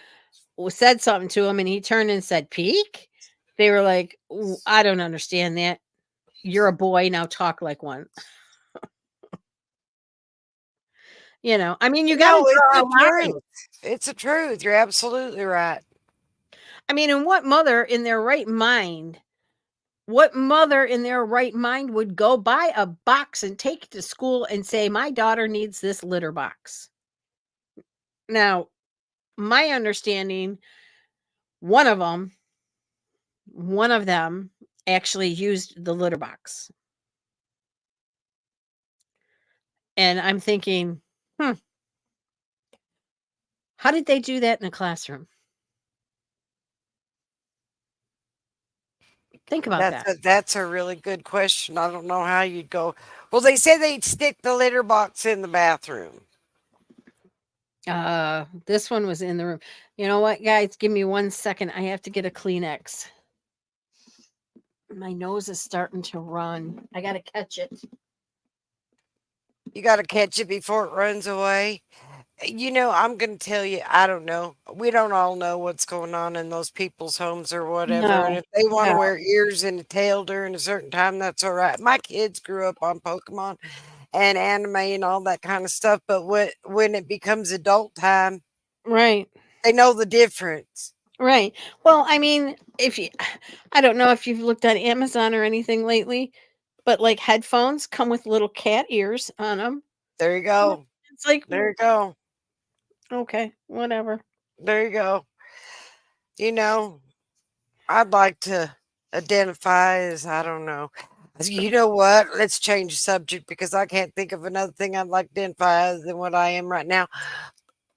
[SPEAKER 2] said something to him and he turned and said, "Peek," they were like, I don't understand that. You're a boy, now talk like one." I mean, you got to
[SPEAKER 1] No, it's
[SPEAKER 2] draw
[SPEAKER 1] the
[SPEAKER 2] a line.
[SPEAKER 1] truth. It's the truth. You're absolutely right.
[SPEAKER 2] I mean, and what mother in their right mind would go buy a box and take it to school and say, "My daughter needs this litter box"? Now, my understanding, one of them one of them actually used the litter box. And I'm thinking, "Hmm, how did they do that in a classroom?" Think about that.
[SPEAKER 1] That's a really good question. I don't know how you'd go. Well, they said they'd stick the litter box in the bathroom.
[SPEAKER 2] This one was in the room. You know what, guys? Give me 1 second. I have to get a Kleenex. My nose is starting to run. I gotta catch it.
[SPEAKER 1] You got to catch it before it runs away. I'm going to tell you, I don't know. We don't all know what's going on in those people's homes or whatever. And
[SPEAKER 2] No,
[SPEAKER 1] if they want to
[SPEAKER 2] no.
[SPEAKER 1] wear ears and a tail during a certain time, that's all right. My kids grew up on Pokemon and anime and all that kind of stuff. But when it becomes adult time,
[SPEAKER 2] Right,
[SPEAKER 1] they know the difference.
[SPEAKER 2] right. Well, I mean, if you, I don't know if you've looked on Amazon or anything lately, but like headphones come with little cat ears on them.
[SPEAKER 1] There you go.
[SPEAKER 2] It's like,
[SPEAKER 1] There you go.
[SPEAKER 2] okay, whatever.
[SPEAKER 1] There you go. You know, I'd like to identify as, I don't know. You know what? Let's change the subject because I can't think of another thing I'd like to identify other than what I am right now.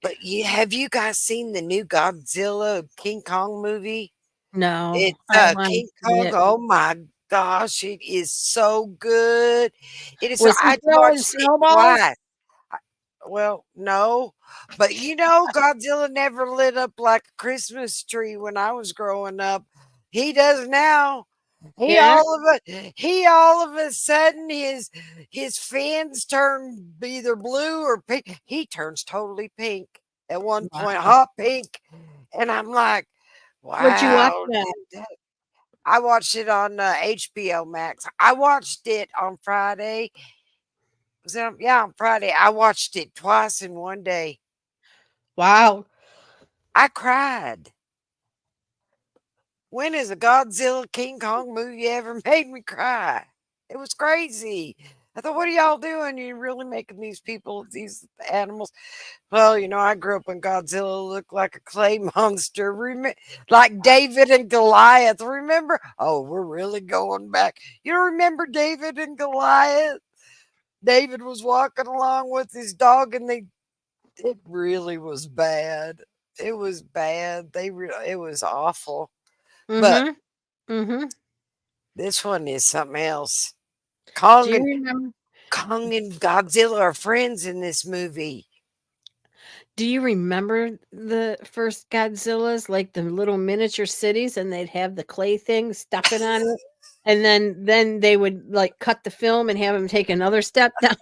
[SPEAKER 1] But have you guys seen the new Godzilla King Kong movie?
[SPEAKER 2] No,
[SPEAKER 1] It's
[SPEAKER 2] I want to
[SPEAKER 1] King
[SPEAKER 2] see
[SPEAKER 1] Kong.
[SPEAKER 2] it.
[SPEAKER 1] Oh my gosh, it is so good. It is so
[SPEAKER 2] Was he
[SPEAKER 1] I
[SPEAKER 2] throwing
[SPEAKER 1] watched it
[SPEAKER 2] snowballs?
[SPEAKER 1] twice. Well, no, but Godzilla never lit up like a Christmas tree when I was growing up. He does now.
[SPEAKER 2] Yeah.
[SPEAKER 1] He all of a sudden his fins turn either blue or pink. He turns totally pink at one point,
[SPEAKER 2] Wow.
[SPEAKER 1] hot pink, and I'm like,
[SPEAKER 2] Would you watch
[SPEAKER 1] wow.
[SPEAKER 2] that?
[SPEAKER 1] I watched it on HBO Max. I watched it on Friday. Yeah, on Friday. I watched it twice in one day.
[SPEAKER 2] Wow.
[SPEAKER 1] I cried. When has a Godzilla King Kong movie ever made me cry? It was crazy. I thought, what are y'all doing? You're really making these people, these animals. Well, I grew up when Godzilla looked like a clay monster, like David and Goliath. Remember? Oh, we're really going back. You remember David and Goliath? David was walking along with his dog, and it really was bad. It was bad. It was awful. But
[SPEAKER 2] Mhm. Mhm.
[SPEAKER 1] this one is something else.
[SPEAKER 2] Do
[SPEAKER 1] Kong
[SPEAKER 2] you
[SPEAKER 1] and
[SPEAKER 2] remember
[SPEAKER 1] Kong and Godzilla are friends in this movie.
[SPEAKER 2] do you remember the first Godzillas, like the little miniature cities, and they'd have the clay thing stepping on it? And then they would, like, cut the film and have him take another step down,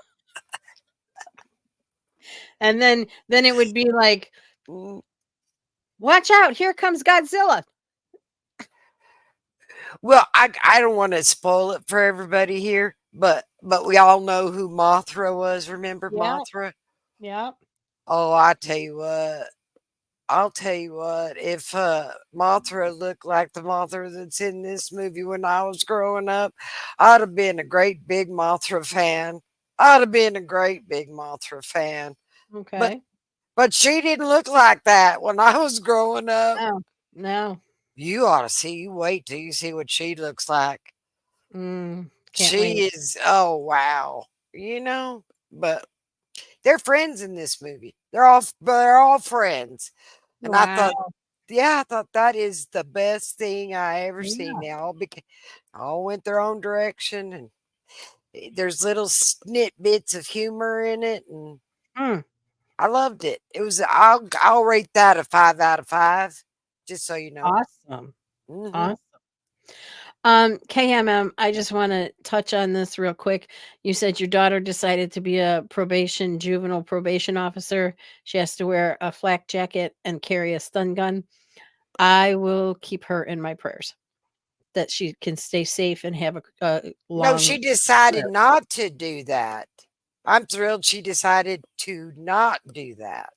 [SPEAKER 2] and then it would be like,
[SPEAKER 1] Mm,
[SPEAKER 2] "Watch out, here comes Godzilla."
[SPEAKER 1] Well, I don't want to spoil it for everybody here, but we all know who Mothra was. Remember
[SPEAKER 2] Yeah,
[SPEAKER 1] Mothra?
[SPEAKER 2] yeah.
[SPEAKER 1] Oh, I tell you what. I'll tell you what. If Mothra looked like the Mothra that's in this movie when I was growing up, I'd have been a great big Mothra fan. I'd have been a great big Mothra fan. But
[SPEAKER 2] Okay.
[SPEAKER 1] but she didn't look like that when I was growing up.
[SPEAKER 2] No, no.
[SPEAKER 1] You ought to see. You wait till you see what she looks like.
[SPEAKER 2] Can't wait.
[SPEAKER 1] She is, oh wow. You know, but they're friends in this movie. They're all friends. And I thought,
[SPEAKER 2] Wow.
[SPEAKER 1] yeah, I thought that is the best thing I ever seen.
[SPEAKER 2] Yeah.
[SPEAKER 1] They all went their own direction, and there's little snit bits of humor in it, and
[SPEAKER 2] Mm,
[SPEAKER 1] I loved it. It was I'll rate that a 5 out of 5, just so you know.
[SPEAKER 2] awesome.
[SPEAKER 1] Hmm.
[SPEAKER 2] Awesome. KMM, I just want to touch on this real quick. You said your daughter decided to be a juvenile probation officer. She has to wear a flak jacket and carry a stun gun. I will keep her in my prayers that she can stay safe and have a
[SPEAKER 1] No,
[SPEAKER 2] long
[SPEAKER 1] she decided
[SPEAKER 2] career.
[SPEAKER 1] not to do that. I'm thrilled she decided to not do that.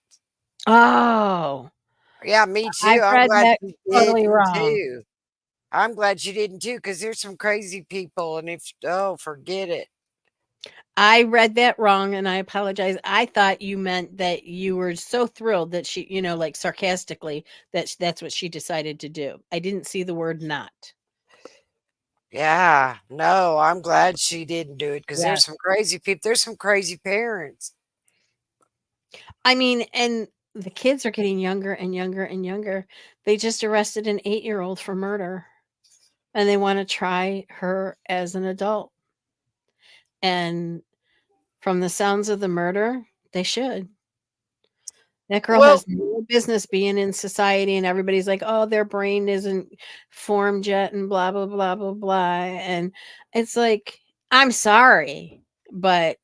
[SPEAKER 2] Oh,
[SPEAKER 1] Yeah, me
[SPEAKER 2] I
[SPEAKER 1] too. I'm
[SPEAKER 2] read
[SPEAKER 1] glad
[SPEAKER 2] that
[SPEAKER 1] she
[SPEAKER 2] totally
[SPEAKER 1] didn't
[SPEAKER 2] wrong.
[SPEAKER 1] too. I'm glad she didn't too, because there's some crazy people, and if oh, forget it.
[SPEAKER 2] I read that wrong and I apologize. I thought you meant that you were so thrilled that she, like sarcastically, that that's what she decided to do. I didn't see the word not.
[SPEAKER 1] Yeah, no, I'm glad she didn't do it because
[SPEAKER 2] Yeah.
[SPEAKER 1] there's some crazy people. There's some crazy parents.
[SPEAKER 2] I mean, and the kids are getting younger and younger and younger. They just arrested an 8-year-old for murder and they want to try her as an adult. And from the sounds of the murder, they should. That girl
[SPEAKER 1] Well,
[SPEAKER 2] has no business being in society, and everybody's like, "Oh, their brain isn't formed yet," and blah blah blah blah blah. And it's like, I'm sorry, but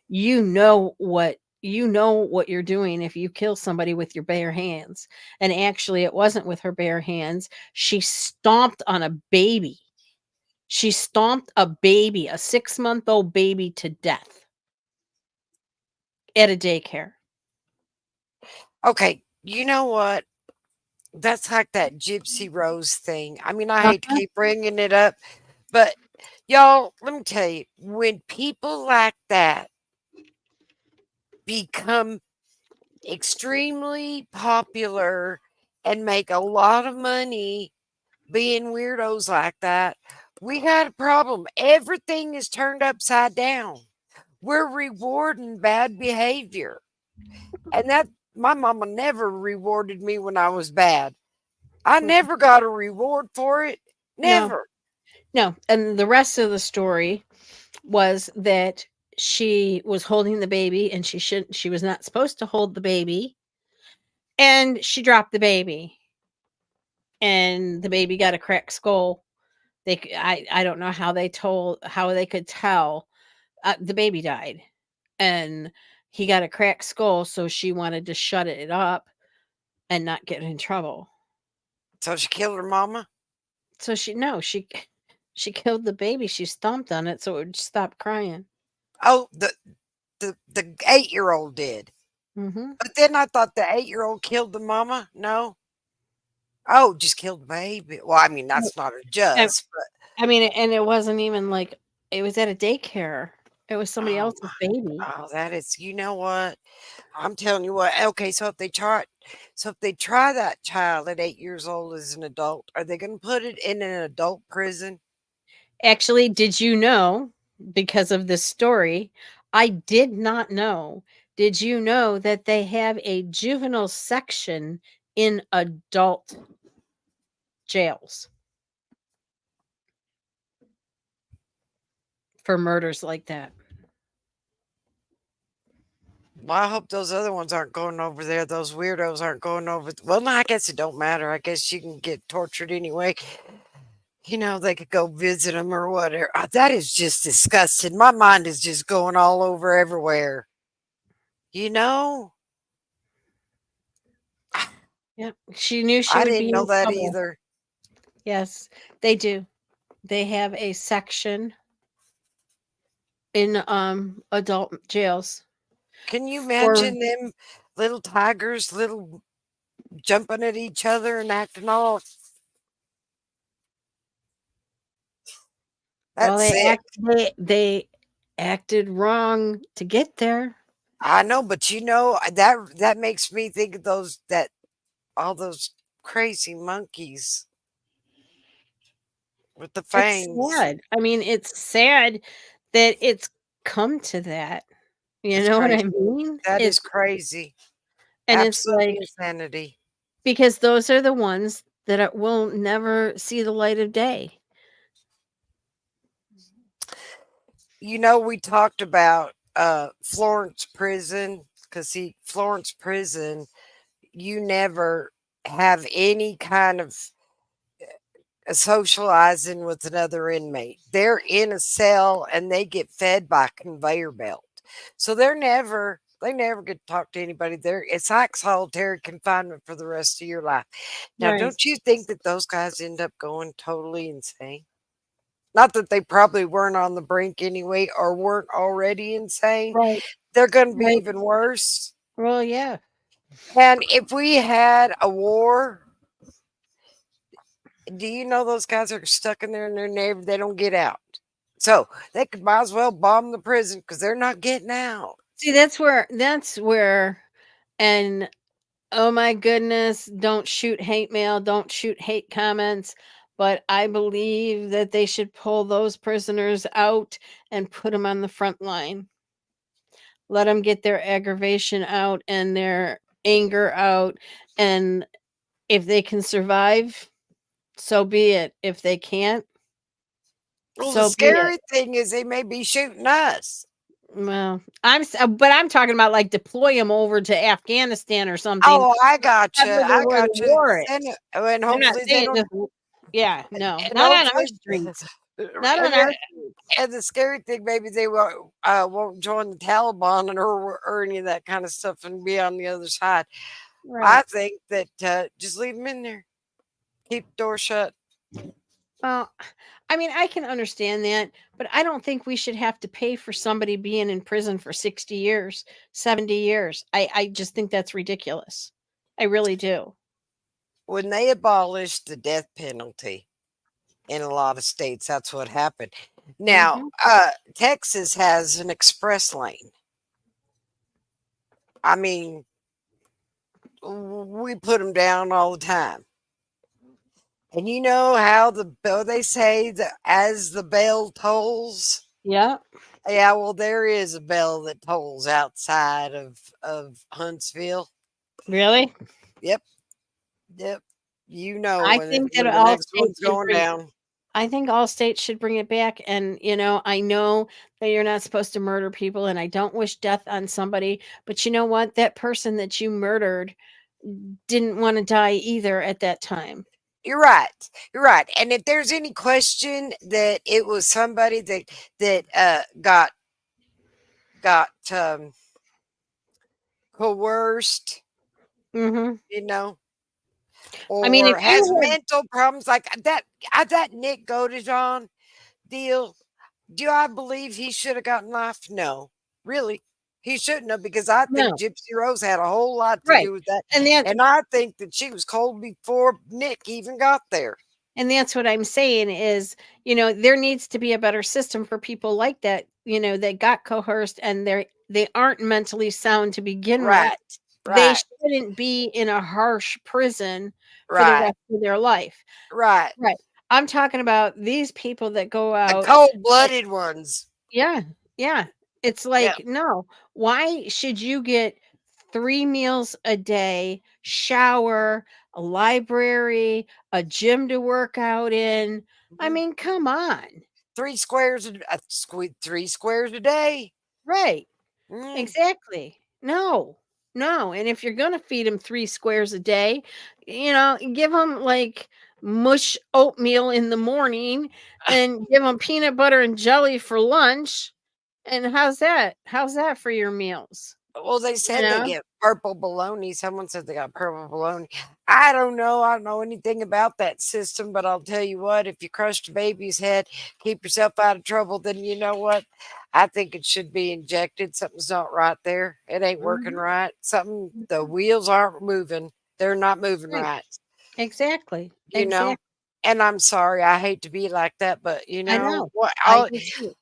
[SPEAKER 2] you know what you're doing if you kill somebody with your bare hands. And actually, it wasn't with her bare hands. She stomped on a baby. She stomped a baby, a 6-month-old baby, to death at a daycare.
[SPEAKER 1] okay, you know what? That's like that Gypsy Rose thing. I mean, I hate to
[SPEAKER 2] Uh-huh.
[SPEAKER 1] keep bringing it up, but y'all, let me tell you, when people like that become extremely popular and make a lot of money being weirdos like that, we got a problem. Everything is turned upside down. We're rewarding bad behavior. And that my mama never rewarded me when I was bad. I
[SPEAKER 2] Mm,
[SPEAKER 1] never got a reward for it.
[SPEAKER 2] no.
[SPEAKER 1] Never.
[SPEAKER 2] No, and the rest of the story was that she was holding the baby and she was not supposed to hold the baby, and she dropped the baby and the baby got a cracked skull. I don't know how they could tell. The baby died and he got a cracked skull, so she wanted to shut it up and not get in trouble.
[SPEAKER 1] So she killed her mama?
[SPEAKER 2] So she no, she killed the baby. She stomped on it so it would stop crying.
[SPEAKER 1] Oh, the 8-year-old did.
[SPEAKER 2] Mhm.
[SPEAKER 1] But then I thought the 8-year-old killed the mama. No. Oh, just killed the baby. Well, I mean, that's not a just, but
[SPEAKER 2] I mean, and it wasn't even like it was at a daycare. It was somebody
[SPEAKER 1] oh
[SPEAKER 2] else's baby.
[SPEAKER 1] oh, that is, you know what? I'm telling you what. Okay, so if they try that child at 8 years old as an adult, are they going to put it in an adult prison?
[SPEAKER 2] Actually, did you know, because of this story, I did not know. Did you know that they have a juvenile section in adult jails for murders like that?
[SPEAKER 1] Well, I hope those other ones aren't going over there. Those weirdos aren't going over. Well, no, I guess it don't matter. I guess you can get tortured anyway. They could go visit them or whatever. That is just disgusting. My mind is just going all over everywhere. You know,
[SPEAKER 2] Yeah, she knew she
[SPEAKER 1] I
[SPEAKER 2] would
[SPEAKER 1] didn't
[SPEAKER 2] be
[SPEAKER 1] know
[SPEAKER 2] in
[SPEAKER 1] that
[SPEAKER 2] trouble.
[SPEAKER 1] either.
[SPEAKER 2] Yes, they do. they have a section in adult jails
[SPEAKER 1] Can you
[SPEAKER 2] for
[SPEAKER 1] imagine them little tigers, little jumping at each other and acting all
[SPEAKER 2] well
[SPEAKER 1] that's sick.
[SPEAKER 2] they acted wrong to get there.
[SPEAKER 1] I know, but that makes me think of those that all those crazy monkeys with the
[SPEAKER 2] It's
[SPEAKER 1] fangs.
[SPEAKER 2] sad. I mean, it's sad that it's come to that. You
[SPEAKER 1] That's
[SPEAKER 2] know what
[SPEAKER 1] crazy.
[SPEAKER 2] I mean?
[SPEAKER 1] That is crazy.
[SPEAKER 2] And it's
[SPEAKER 1] Absolute
[SPEAKER 2] like
[SPEAKER 1] insanity.
[SPEAKER 2] because those are the ones that will never see the light of day.
[SPEAKER 1] We talked about Florence prison because see, Florence prison, you never have any kind of socializing with another inmate. They're in a cell and they get fed by conveyor belt. So they never get to talk to anybody there. It's like solitary confinement for the rest of your life. Now,
[SPEAKER 2] Right.
[SPEAKER 1] don't you think that those guys end up going totally insane? Not that they probably weren't on the brink anyway or weren't already insane.
[SPEAKER 2] Right.
[SPEAKER 1] They're going to be
[SPEAKER 2] Right.
[SPEAKER 1] even worse.
[SPEAKER 2] Well, yeah.
[SPEAKER 1] And if we had a war, do you know those guys are stuck in there and they don't get out? So they could might as well bomb the prison because they're not getting out.
[SPEAKER 2] See, that's where and oh my goodness, don't shoot hate mail, don't shoot hate comments, but I believe that they should pull those prisoners out and put them on the front line. Let them get their aggravation out and their anger out, and if they can survive, so be it. If they can't,
[SPEAKER 1] Well, the
[SPEAKER 2] so be it.
[SPEAKER 1] scary thing is they may be shooting us.
[SPEAKER 2] Well, but I'm talking about, like, deploy them over to Afghanistan or something,
[SPEAKER 1] Oh, I got you.
[SPEAKER 2] wherever
[SPEAKER 1] I
[SPEAKER 2] where the
[SPEAKER 1] got you.
[SPEAKER 2] war
[SPEAKER 1] And,
[SPEAKER 2] is.
[SPEAKER 1] and
[SPEAKER 2] I'm not
[SPEAKER 1] hopefully they
[SPEAKER 2] saying
[SPEAKER 1] don't.
[SPEAKER 2] just yeah, no,
[SPEAKER 1] And
[SPEAKER 2] not on our
[SPEAKER 1] hopefully,
[SPEAKER 2] streets. Not on
[SPEAKER 1] and
[SPEAKER 2] our
[SPEAKER 1] the,
[SPEAKER 2] streets.
[SPEAKER 1] and the scary thing, maybe they won't join the Taliban or any of that kind of stuff and be on the other side. I
[SPEAKER 2] Right.
[SPEAKER 1] think that just leave them in there. Keep the door shut.
[SPEAKER 2] Well, I mean, I can understand that, but I don't think we should have to pay for somebody being in prison for 60 years, 70 years. I just think that's ridiculous. I really do.
[SPEAKER 1] When they abolished the death penalty in a lot of states, that's what happened. Now,
[SPEAKER 2] Mhm.
[SPEAKER 1] Texas has an express lane. I mean, we put them down all the time. And you know how they say that as the bell tolls.
[SPEAKER 2] Yeah.
[SPEAKER 1] Yeah, well, there is a bell that tolls outside of Huntsville.
[SPEAKER 2] Really?
[SPEAKER 1] Yep, yep. You know
[SPEAKER 2] I
[SPEAKER 1] when
[SPEAKER 2] think that
[SPEAKER 1] when the
[SPEAKER 2] all
[SPEAKER 1] next one's
[SPEAKER 2] states should
[SPEAKER 1] going
[SPEAKER 2] bring
[SPEAKER 1] down.
[SPEAKER 2] I think all states should bring it back. And, I know that you're not supposed to murder people, and I don't wish death on somebody. But you know what? That person that you murdered didn't want to die either at that time.
[SPEAKER 1] You're right. You're right. And if there's any question that it was somebody that got coerced,
[SPEAKER 2] Hmm.
[SPEAKER 1] you know,
[SPEAKER 2] I mean, if
[SPEAKER 1] or has
[SPEAKER 2] you had,
[SPEAKER 1] mental problems like that Nick Godejohn deal, do I believe he should have gotten life? No, really. He shouldn't have because I think
[SPEAKER 2] no,
[SPEAKER 1] Gypsy Rose had a whole lot to
[SPEAKER 2] right.
[SPEAKER 1] do with that.
[SPEAKER 2] And that's
[SPEAKER 1] And I think that she was cold before Nick even got there.
[SPEAKER 2] And that's what I'm saying is, there needs to be a better system for people like that, that got coerced and they aren't mentally sound to begin with.
[SPEAKER 1] Right,
[SPEAKER 2] They
[SPEAKER 1] right,
[SPEAKER 2] shouldn't be in a harsh prison for the
[SPEAKER 1] right,
[SPEAKER 2] rest of their life.
[SPEAKER 1] right.
[SPEAKER 2] Right. I'm talking about these people that go
[SPEAKER 1] The
[SPEAKER 2] out.
[SPEAKER 1] cold blooded ones.
[SPEAKER 2] Yeah, yeah. It's
[SPEAKER 1] Yeah.
[SPEAKER 2] like, no. Why should you get 3 meals a day, shower, a library, a gym to work out in? I
[SPEAKER 1] Mhm.
[SPEAKER 2] mean, come on.
[SPEAKER 1] 3 squares a day.
[SPEAKER 2] Right.
[SPEAKER 1] Mm.
[SPEAKER 2] Exactly. No. No, and if you're gonna feed them 3 squares a day, give them, like, mush oatmeal in the morning and give them peanut butter and jelly for lunch. And how's that? How's that for your meals?
[SPEAKER 1] Well, they
[SPEAKER 2] you
[SPEAKER 1] said they
[SPEAKER 2] know?
[SPEAKER 1] get purple baloney. Someone said they got purple baloney. I don't know. I don't know anything about that system, but I'll tell you what, if you crushed a baby's head, keep yourself out of trouble, then you know what? I think it should be injected. Something's not right there. It ain't working
[SPEAKER 2] Mhm,
[SPEAKER 1] right. Something, the
[SPEAKER 2] mhm.
[SPEAKER 1] wheels aren't moving. They're not moving
[SPEAKER 2] Right.
[SPEAKER 1] right,
[SPEAKER 2] Exactly.
[SPEAKER 1] you know? And I'm sorry. I hate to be like that, but you
[SPEAKER 2] I
[SPEAKER 1] know
[SPEAKER 2] know.
[SPEAKER 1] what?
[SPEAKER 2] I do too.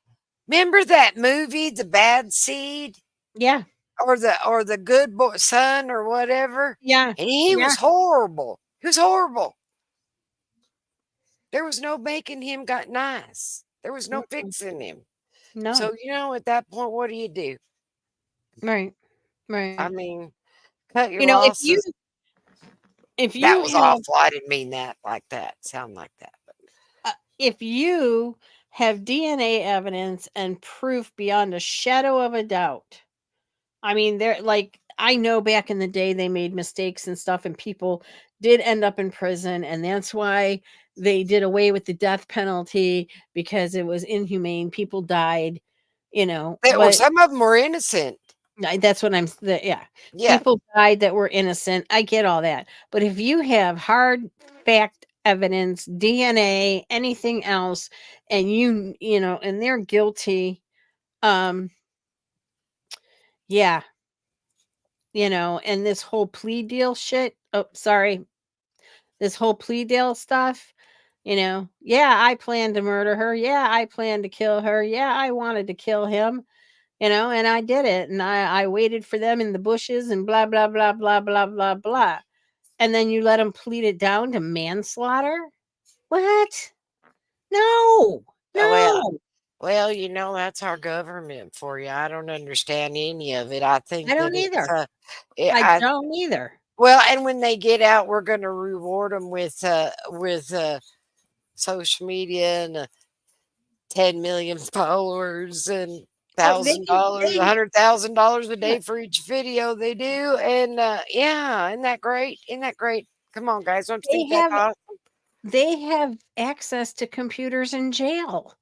[SPEAKER 1] Remember that movie, The Bad Seed?
[SPEAKER 2] Yeah.
[SPEAKER 1] Or the good boy son or whatever,
[SPEAKER 2] Yeah.
[SPEAKER 1] and he
[SPEAKER 2] Yeah.
[SPEAKER 1] was horrible. He was horrible. There was no making him got nice. There was no
[SPEAKER 2] Mm-mm.
[SPEAKER 1] fixing him.
[SPEAKER 2] No.
[SPEAKER 1] So, you know, at that point, what do you do?
[SPEAKER 2] Right. Right.
[SPEAKER 1] I mean, cut your
[SPEAKER 2] You know,
[SPEAKER 1] losses.
[SPEAKER 2] if
[SPEAKER 1] That
[SPEAKER 2] you
[SPEAKER 1] was
[SPEAKER 2] have
[SPEAKER 1] awful. I didn't mean that like that. Sound like that. But
[SPEAKER 2] if you have DNA evidence and proof beyond a shadow of a doubt. I mean, they're like I know back in the day they made mistakes and stuff and people did end up in prison and that's why they did away with the death penalty because it was inhumane. People died,
[SPEAKER 1] well,
[SPEAKER 2] but
[SPEAKER 1] some of them were innocent.
[SPEAKER 2] that's what yeah.
[SPEAKER 1] Yeah.
[SPEAKER 2] People died that were innocent. I get all that. But if you have hard fact evidence, DNA, anything else, and and they're guilty, um, yeah, and this whole plea deal shit. Oh, sorry. This whole plea deal stuff, yeah, I planned to murder her. Yeah, I planned to kill her. Yeah, I wanted to kill him, and I did it. And I waited for them in the bushes and blah, blah, blah, blah, blah, blah, blah. And then you let them plead it down to manslaughter? What? No,
[SPEAKER 1] Well,
[SPEAKER 2] no,
[SPEAKER 1] that's our government for you. I don't understand any of it. I
[SPEAKER 2] I
[SPEAKER 1] think that
[SPEAKER 2] don't either. I
[SPEAKER 1] I
[SPEAKER 2] don't either.
[SPEAKER 1] well, and when they get out, we're gonna reward them with, social media and, 10,000,000 followers and
[SPEAKER 2] Oh, they
[SPEAKER 1] $1,000,
[SPEAKER 2] they
[SPEAKER 1] $100,000 a
[SPEAKER 2] yeah,
[SPEAKER 1] day for each video they do, and, yeah, isn't that great? Isn't that great? Come on, guys, don't you
[SPEAKER 2] they
[SPEAKER 1] think that's
[SPEAKER 2] have
[SPEAKER 1] awesome?
[SPEAKER 2] they have access to computers in jail.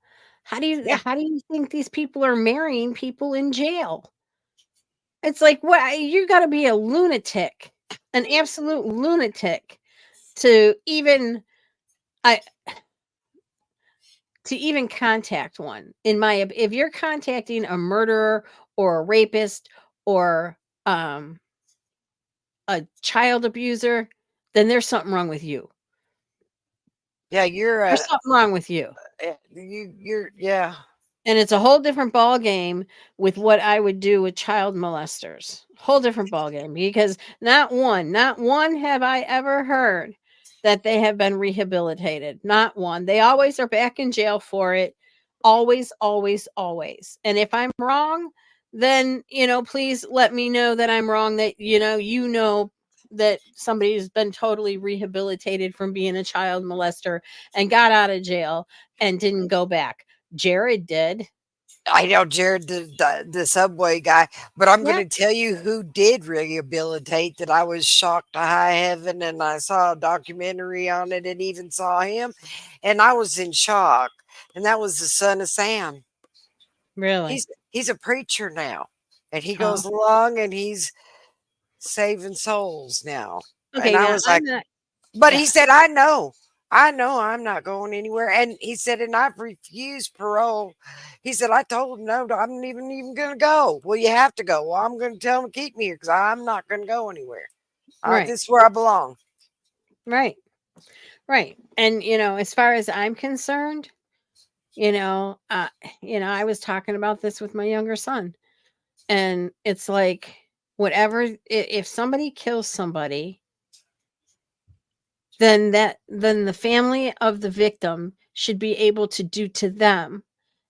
[SPEAKER 1] Yeah,
[SPEAKER 2] How do you think these people are marrying people in jail? It's like, what you got to be a lunatic, an absolute lunatic to even I to even contact one. If you're contacting a murderer or a rapist or um a child abuser, then there's something wrong with you.
[SPEAKER 1] yeah,
[SPEAKER 2] There's something wrong with you.
[SPEAKER 1] yeah.
[SPEAKER 2] And it's a whole different ball game with what I would do with child molesters. Whole different ball game because not one have I ever heard that they have been rehabilitated. Not one. They always are back in jail for it. Always, always, always. And if I'm wrong, then, please let me know that I'm wrong, that, that somebody's been totally rehabilitated from being a child molester and got out of jail and didn't go back. Jared did.
[SPEAKER 1] I know Jared, the Subway guy, but I'm
[SPEAKER 2] Yeah,
[SPEAKER 1] gonna tell you who did rehabilitate that I was shocked to high heaven, and I saw a documentary on it and even saw him, and I was in shock, and that was the son of Sam.
[SPEAKER 2] really.
[SPEAKER 1] He's a preacher now, and he
[SPEAKER 2] Oh,
[SPEAKER 1] goes along and he's saving souls now, and
[SPEAKER 2] okay.
[SPEAKER 1] I
[SPEAKER 2] Now
[SPEAKER 1] was
[SPEAKER 2] I'm
[SPEAKER 1] like,
[SPEAKER 2] not.
[SPEAKER 1] but
[SPEAKER 2] Yeah,
[SPEAKER 1] he said, I know I'm not going anywhere," and he said, "And I've refused parole." He said, "I told him, no, I'm not even gonna go." "Well, you have to go." "Well, I'm gonna tell him to keep me here because I'm not gonna go anywhere.
[SPEAKER 2] right,
[SPEAKER 1] This is where I belong."
[SPEAKER 2] right, right. And as far as I'm concerned, you know, uh, I was talking about this with my younger son, and it's like, whatever. If somebody kills somebody, then the family of the victim should be able to do to them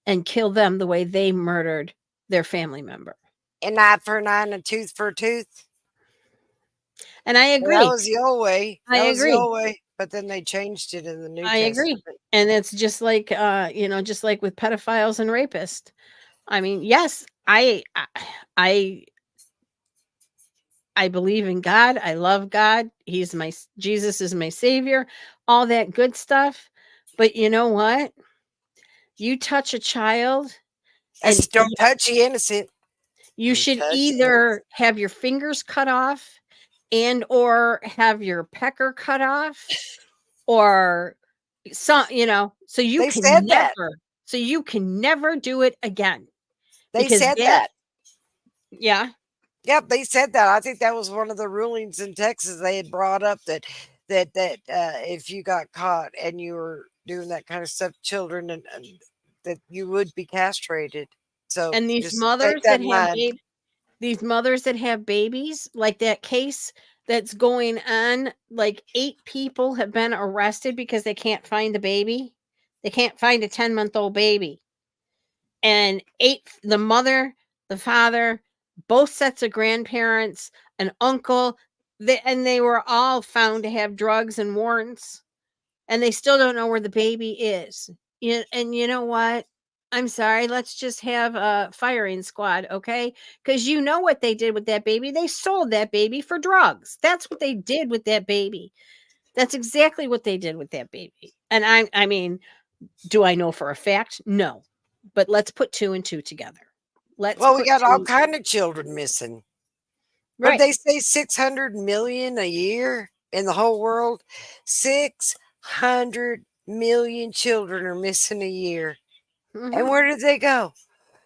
[SPEAKER 2] and kill them the way they murdered their family member.
[SPEAKER 1] An eye for an eye and a tooth for a tooth.
[SPEAKER 2] And I
[SPEAKER 1] Well, that
[SPEAKER 2] agree.
[SPEAKER 1] was the old way.
[SPEAKER 2] I
[SPEAKER 1] That was the
[SPEAKER 2] agree.
[SPEAKER 1] old way. But then they changed it in the New
[SPEAKER 2] I agree.
[SPEAKER 1] Testament.
[SPEAKER 2] And it's just like just like with pedophiles and rapists. I mean, yes, I I believe in God. I love God. Jesus is my savior. All that good stuff. But you know what? You touch a child and
[SPEAKER 1] That's don't touch the innocent.
[SPEAKER 2] You
[SPEAKER 1] Don't
[SPEAKER 2] should
[SPEAKER 1] touch those.
[SPEAKER 2] either have your fingers cut off and or have your pecker cut off or some, so you
[SPEAKER 1] They
[SPEAKER 2] can
[SPEAKER 1] said that.
[SPEAKER 2] never do it again
[SPEAKER 1] They
[SPEAKER 2] because
[SPEAKER 1] said
[SPEAKER 2] that
[SPEAKER 1] that.
[SPEAKER 2] yeah.
[SPEAKER 1] Yep, they said that. I think that was one of the rulings in Texas. They had brought up that if you got caught and you were doing that kind of stuff, to children, and that you would be castrated. So
[SPEAKER 2] And
[SPEAKER 1] just take that in mind.
[SPEAKER 2] these mothers that have babies, like that case that's going on, like 8 people have been arrested because they can't find the baby. They can't find a 10-month-old baby. And the mother, the father, both sets of grandparents, an uncle, and they were all found to have drugs and warrants, and they still don't know where the baby is. And you know what? I'm sorry. Let's just have a firing squad, okay? Because you know what they did with that baby. They sold that baby for drugs. That's what they did with that baby. That's exactly what they did with that baby. And I mean, do I know for a fact? No. But let's put two and two together. Let's
[SPEAKER 1] Well, we
[SPEAKER 2] put
[SPEAKER 1] got all
[SPEAKER 2] two.
[SPEAKER 1] kind of children missing. What
[SPEAKER 2] Right.
[SPEAKER 1] they say, 600 million a year in the whole world. 600 million children are missing a year. And
[SPEAKER 2] Hmm.
[SPEAKER 1] where did they go?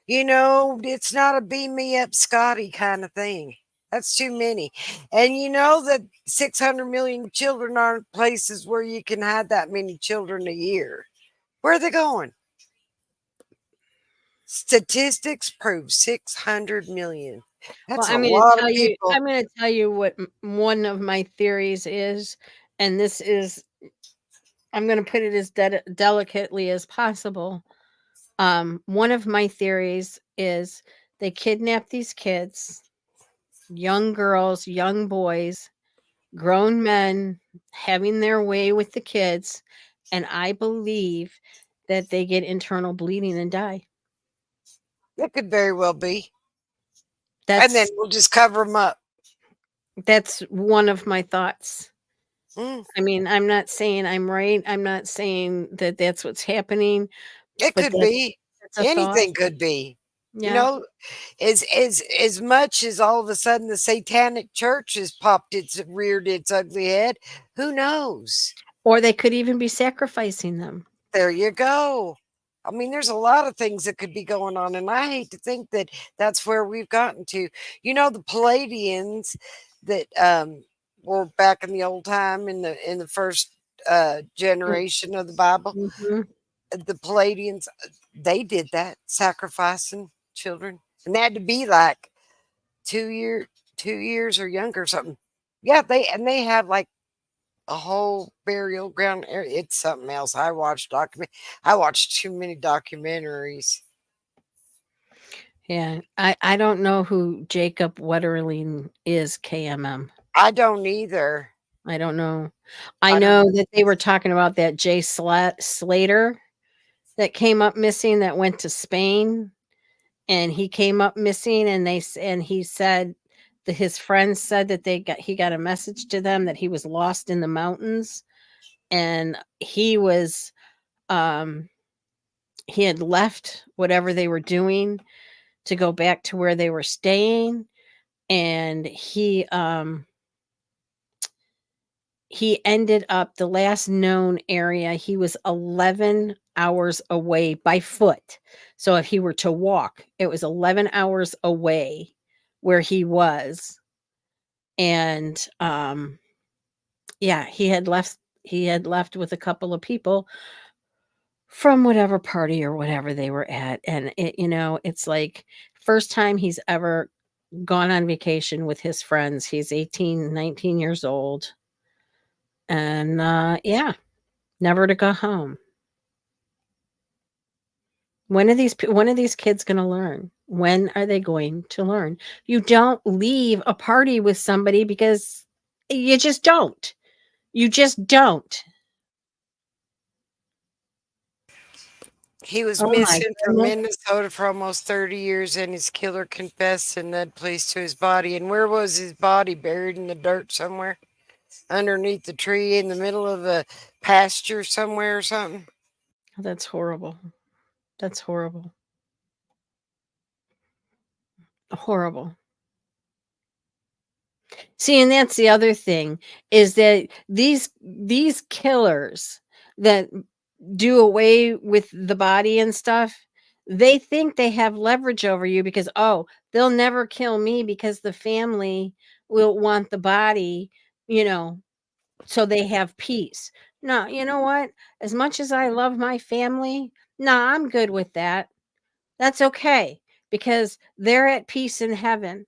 [SPEAKER 1] It's not a beam me up Scotty kind of thing. That's too many. And you know that 600 million children aren't places where you can have that many children a year. Where are they going? Statistics prove 600 million.
[SPEAKER 2] Well,
[SPEAKER 1] That's a lot of people.
[SPEAKER 2] I'm going to tell you what one of my theories is, and this is, I'm going to put it as delicately as possible. One of my theories is they kidnap these kids, young girls, young boys, grown men having their way with the kids, and I believe that they get internal bleeding and die.
[SPEAKER 1] It could very well be. And then
[SPEAKER 2] That's
[SPEAKER 1] we'll just cover them up.
[SPEAKER 2] that's one of my thoughts.
[SPEAKER 1] Mm,
[SPEAKER 2] I mean, I'm not saying I'm right. I'm not saying that that's what's happening,
[SPEAKER 1] it
[SPEAKER 2] but
[SPEAKER 1] could be.
[SPEAKER 2] that's a thought.
[SPEAKER 1] Anything could be. You
[SPEAKER 2] Yeah.
[SPEAKER 1] know, as much as all of a sudden the satanic church has reared its ugly head, who knows?
[SPEAKER 2] Or they could even be sacrificing them.
[SPEAKER 1] There you go. I mean, there's a lot of things that could be going on, and I hate to think that that's where we've gotten to. The Palladians that were back in the old time in the first generation of the Bible.
[SPEAKER 2] Mm-hmm.
[SPEAKER 1] The Palladians, they did that, sacrificing children, and they had to be like 2 year, 2 years or younger, or something. Yeah, they have like a whole burial ground area. It's something else. I watched too many documentaries.
[SPEAKER 2] Yeah. I don't know who Jacob Wetterling is, KMM.
[SPEAKER 1] I don't either.
[SPEAKER 2] I don't know. I
[SPEAKER 1] I don't.
[SPEAKER 2] know that they were talking about that Jay Slater that came up missing that went to Spain, and he came up missing, and and he said that his friends said that he got a message to them that he was lost in the mountains, and um he had left whatever they were doing to go back to where they were staying, and he ended up the last known area, he was 11 hours away by foot. So if he were to walk, it was 11 hours away where he was. And yeah, he had left with a couple of people from whatever party or whatever they were at. And it's like first time he's ever gone on vacation with his friends. He's 18, 19 years old. And yeah, never to go home. When are these kids going to learn? When are they going to learn? You don't leave a party with somebody because you just don't. You just don't.
[SPEAKER 1] He was
[SPEAKER 2] Oh my
[SPEAKER 1] missing from
[SPEAKER 2] goodness.
[SPEAKER 1] Minnesota for almost 30 years, and his killer confessed and led police to his body. And where was his body? Buried in the dirt somewhere? Underneath the tree in the middle of a pasture somewhere or something?
[SPEAKER 2] That's horrible. That's horrible. Horrible. See, and that's the other thing is that these killers that do away with the body and stuff, they think they have leverage over you because, oh, they'll never kill me because the family will want the body, you know, so they have peace. No, you know what? As much as I love my family, nah, I'm good with that. That's okay because they're at peace in heaven.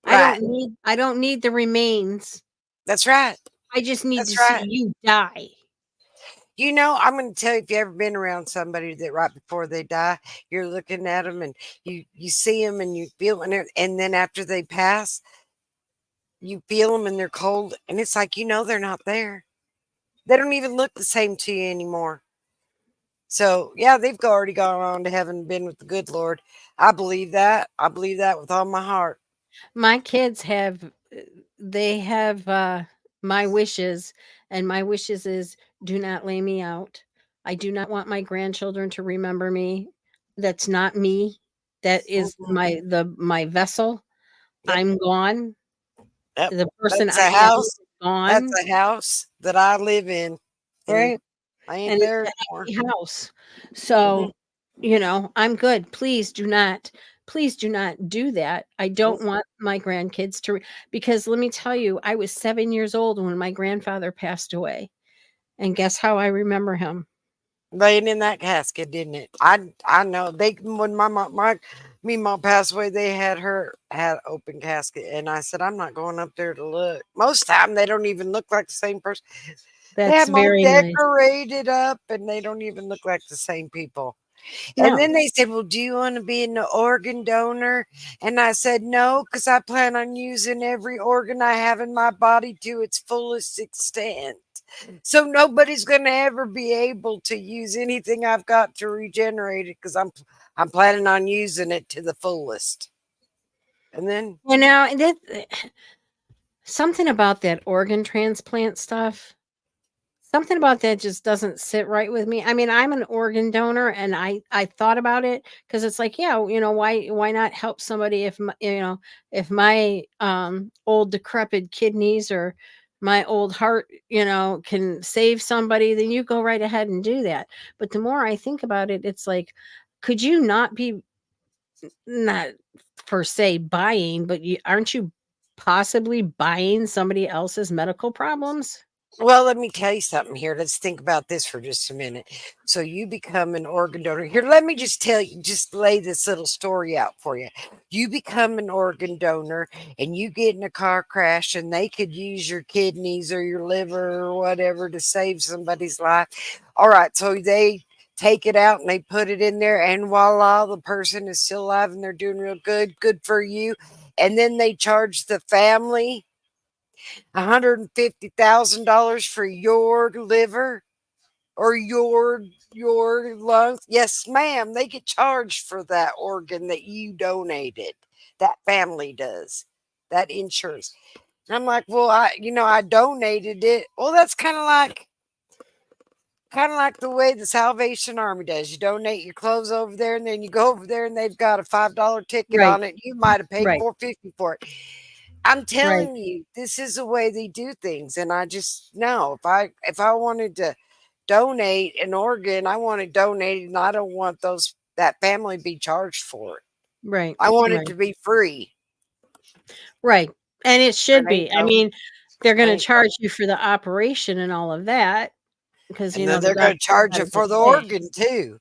[SPEAKER 1] Right.
[SPEAKER 2] I don't need the remains.
[SPEAKER 1] That's right.
[SPEAKER 2] I just need to
[SPEAKER 1] That's
[SPEAKER 2] see
[SPEAKER 1] right.
[SPEAKER 2] you die.
[SPEAKER 1] You know, I'm going to tell you, if you ever been around somebody that right before they die, you're looking at them and you see them and you feel, and then after they pass, you feel them and they're cold, and it's like, they're not there. They don't even look the same to you anymore. So, yeah, they've already gone on to heaven and been with the good Lord. I believe that. I believe that with all my heart.
[SPEAKER 2] My kids have they have my wishes, and my wishes is do not lay me out. I do not want my grandchildren to remember me. That's not me. That is
[SPEAKER 1] Mhm.
[SPEAKER 2] my vessel.
[SPEAKER 1] Yep.
[SPEAKER 2] I'm gone.
[SPEAKER 1] Yep.
[SPEAKER 2] The person
[SPEAKER 1] That's
[SPEAKER 2] I
[SPEAKER 1] a
[SPEAKER 2] am is
[SPEAKER 1] house. That's
[SPEAKER 2] gone,
[SPEAKER 1] a house that I live in, and
[SPEAKER 2] right?
[SPEAKER 1] I ain't
[SPEAKER 2] And it's
[SPEAKER 1] there
[SPEAKER 2] an
[SPEAKER 1] anymore.
[SPEAKER 2] empty house.
[SPEAKER 1] Hmm.
[SPEAKER 2] So, I'm good. Please do not do that. I don't want my grandkids to because let me tell you, I was 7 years old when my grandfather passed away. And guess how I remember him?
[SPEAKER 1] Laying in that casket, didn't it? I know they when my mom passed away, they had open casket, and I said I'm not going up there to look. Most time they don't even look like the same person. They
[SPEAKER 2] That's
[SPEAKER 1] have them all
[SPEAKER 2] very nice.
[SPEAKER 1] decorated up, and they don't even look like the same people. And
[SPEAKER 2] No.
[SPEAKER 1] then they said, "Well, do you want to be an organ donor?" And I said, "No, because I plan on using every organ I have in my body to its fullest extent. So nobody's going to ever be able to use anything I've got to regenerate it because I'm planning on using it to the fullest." And then,
[SPEAKER 2] That something about that organ transplant stuff. Something about that just doesn't sit right with me. I mean, I'm an organ donor and I thought about it because it's like, yeah, why not help somebody if my old decrepit kidneys or my old heart, can save somebody, then you go right ahead and do that. But the more I think about it, it's like, could you not be not per se buying, but aren't you possibly buying somebody else's medical problems?
[SPEAKER 1] well, let me tell you something here. Let's think about this for just a minute. So you become an organ donor. Here, let me just tell you, just lay this little story out for you. You become an organ donor and you get in a car crash and they could use your kidneys or your liver or whatever to save somebody's life. All right, so they take it out and they put it in there, and voila, the person is still alive and they're doing real good. Good for you. And then they charge the family $150,000 for your liver or your lungs. Yes, ma'am. They get charged for that organ that you donated. That family does. That insurance. And I'm like, well, I donated it. Well, that's kind of like the way the Salvation Army does. You donate your clothes over there, and then you go over there, and they've got a $5 ticket
[SPEAKER 2] Right,
[SPEAKER 1] on it. You might have paid
[SPEAKER 2] right,
[SPEAKER 1] $4.50 for it. I'm
[SPEAKER 2] right,
[SPEAKER 1] telling you, this is the way they do things, and I just know if I wanted to donate an organ, I want to donate it, and I don't want that family be charged for it.
[SPEAKER 2] right,
[SPEAKER 1] I want it
[SPEAKER 2] right.
[SPEAKER 1] to be free.
[SPEAKER 2] Right, and it should
[SPEAKER 1] It ain't
[SPEAKER 2] be. I
[SPEAKER 1] no,
[SPEAKER 2] mean, they're gonna
[SPEAKER 1] ain't no,
[SPEAKER 2] charge you for the operation and all of that because,
[SPEAKER 1] and then
[SPEAKER 2] the
[SPEAKER 1] they're going to
[SPEAKER 2] doctor
[SPEAKER 1] charge you
[SPEAKER 2] has to
[SPEAKER 1] for the
[SPEAKER 2] pay.
[SPEAKER 1] organ too.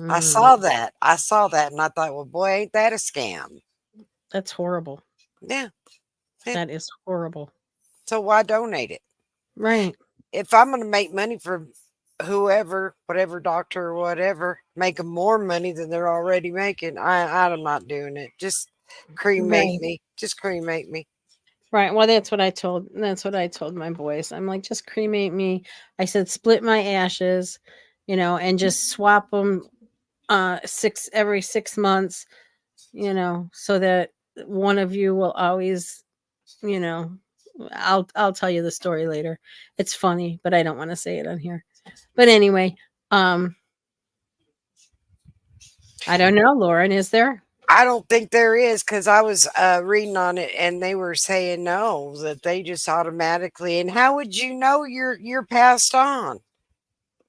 [SPEAKER 1] I
[SPEAKER 2] Mm,
[SPEAKER 1] saw that. I saw that, and I thought, well, boy, ain't that a scam?
[SPEAKER 2] that's horrible.
[SPEAKER 1] Yeah, yeah.
[SPEAKER 2] That is horrible.
[SPEAKER 1] So why donate it?
[SPEAKER 2] Right,
[SPEAKER 1] If I'm going to make money for whoever, whatever doctor or whatever, making more money than they're already making, I'm not doing it. Just cremate
[SPEAKER 2] right,
[SPEAKER 1] me. Just cremate me.
[SPEAKER 2] right. Well, that's what I told my boys. I'm like, "Just cremate me." I said, "Split my ashes, and just swap them 6 months, so that one of you will always You know, I'll tell you the story later. It's funny, but I don't wanna say it on here. But anyway, um, I don't know, Lauren, is there?
[SPEAKER 1] I don't think there is because I was reading on it and they were saying no, that they just automatically. And how would you know you're passed on?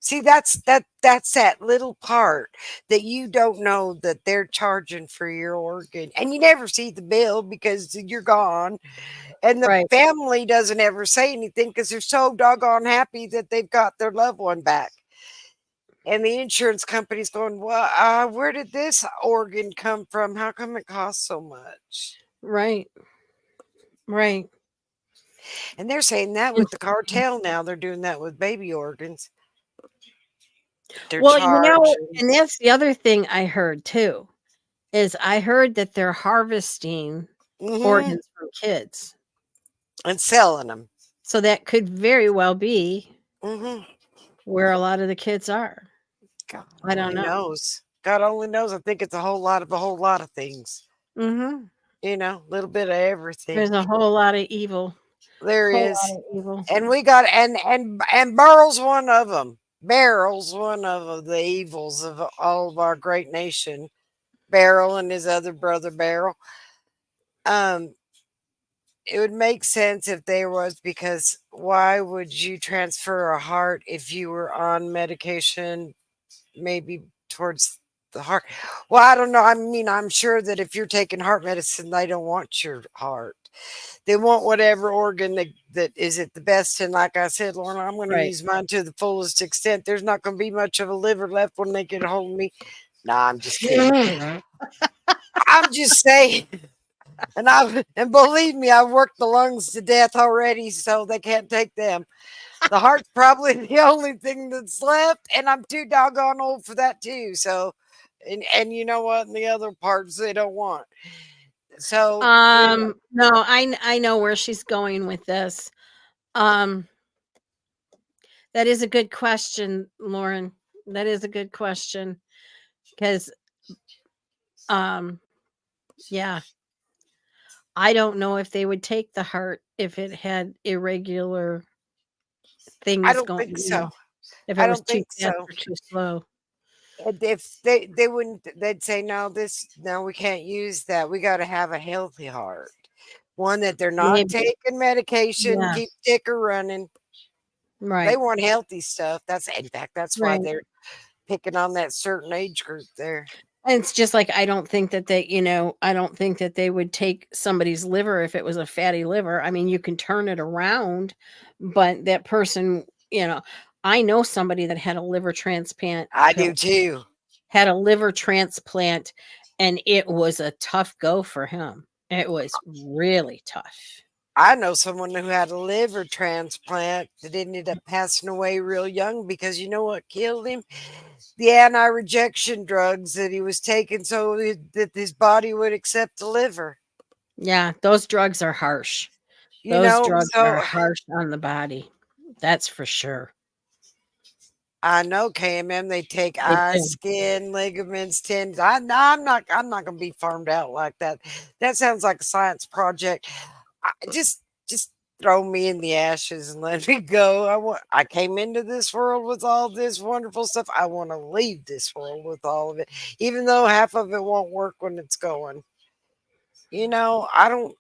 [SPEAKER 1] See, that's that little part that you don't know that they're charging for your organ, and you never see the bill because you're gone, and the
[SPEAKER 2] Right,
[SPEAKER 1] family doesn't ever say anything because they're so doggone happy that they've got their loved one back. And the insurance company's going, well, where did this organ come from? How come it costs so much?
[SPEAKER 2] right, right.
[SPEAKER 1] And they're saying that with the cartel now. They're doing that with baby organs. They're
[SPEAKER 2] Well,
[SPEAKER 1] charging.
[SPEAKER 2] and that's the other thing I heard too, is I heard that they're harvesting
[SPEAKER 1] Hmm.
[SPEAKER 2] organs from kids.
[SPEAKER 1] And selling them.
[SPEAKER 2] So that could very well be
[SPEAKER 1] Hmm.
[SPEAKER 2] where a lot of the kids are.
[SPEAKER 1] God
[SPEAKER 2] I don't
[SPEAKER 1] only
[SPEAKER 2] know.
[SPEAKER 1] knows. God only knows. I think it's a whole lot of things.
[SPEAKER 2] Mhm.
[SPEAKER 1] A little bit of everything.
[SPEAKER 2] There's a whole lot of evil.
[SPEAKER 1] There
[SPEAKER 2] Whole
[SPEAKER 1] is.
[SPEAKER 2] lot of evil.
[SPEAKER 1] And we got and Burl's one of them. Beryl's one of the evils of all of our great nation. Beryl and his other brother Beryl. Um, it would make sense if there was, because why would you transfer a heart if you were on medication, maybe towards the heart? Well, I don't know. I mean, I'm sure that if you're taking heart medicine, they don't want your heart. They want whatever organ that is at the best. And like I said, Lorna, I'm going to
[SPEAKER 2] Right.
[SPEAKER 1] use mine to the fullest extent. There's not going to be much of a liver left when they get a hold of me. Nah, I'm just kidding.
[SPEAKER 2] Mhm.
[SPEAKER 1] I'm just saying. And believe me, I've worked the lungs to death already, so they can't take them. The heart's probably the only thing that's left, and I'm too doggone old for that too. So, and you know what? And the other parts they don't want. So
[SPEAKER 2] No, I know where she's going with this. Um, that is a good question, Lauren. That is a good question because um, yeah, I don't know if they would take the heart if it had irregular
[SPEAKER 1] I
[SPEAKER 2] things
[SPEAKER 1] don't
[SPEAKER 2] going,
[SPEAKER 1] think so.
[SPEAKER 2] if it
[SPEAKER 1] I
[SPEAKER 2] was
[SPEAKER 1] don't
[SPEAKER 2] too
[SPEAKER 1] think
[SPEAKER 2] fast
[SPEAKER 1] so.
[SPEAKER 2] or too slow.
[SPEAKER 1] And if they wouldn't, they'd say no. No, we can't use that. We got to have a healthy heart, one that they're not
[SPEAKER 2] Maybe.
[SPEAKER 1] taking medication,
[SPEAKER 2] Yeah.
[SPEAKER 1] keep ticker running. They
[SPEAKER 2] Right.
[SPEAKER 1] want healthy stuff. That's in fact that's why
[SPEAKER 2] Right.
[SPEAKER 1] they're picking on that certain age group there.
[SPEAKER 2] And it's just like I don't think that I don't think that they would take somebody's liver if it was a fatty liver. I mean, you can turn it around, but that person, I know somebody that
[SPEAKER 1] I do too.
[SPEAKER 2] had a liver transplant, and it was a tough go for him. It was really tough.
[SPEAKER 1] I know someone who had a liver transplant that ended up passing away real young because you know what killed him? The anti-rejection drugs that he was taking so that his body would accept the liver.
[SPEAKER 2] Yeah, those drugs are harsh.
[SPEAKER 1] You
[SPEAKER 2] Those
[SPEAKER 1] know,
[SPEAKER 2] drugs are
[SPEAKER 1] so
[SPEAKER 2] harsh on the body. That's for sure.
[SPEAKER 1] I know KMM. They take
[SPEAKER 2] They
[SPEAKER 1] eye,
[SPEAKER 2] do.
[SPEAKER 1] skin, ligaments, tendons. No, I'm not. I'm not going to be farmed out like that. That sounds like a science project. Just throw me in the ashes and let me go. I came into this world with all this wonderful stuff. I want to leave this world with all of it, even though half of it won't work when it's going. I don't.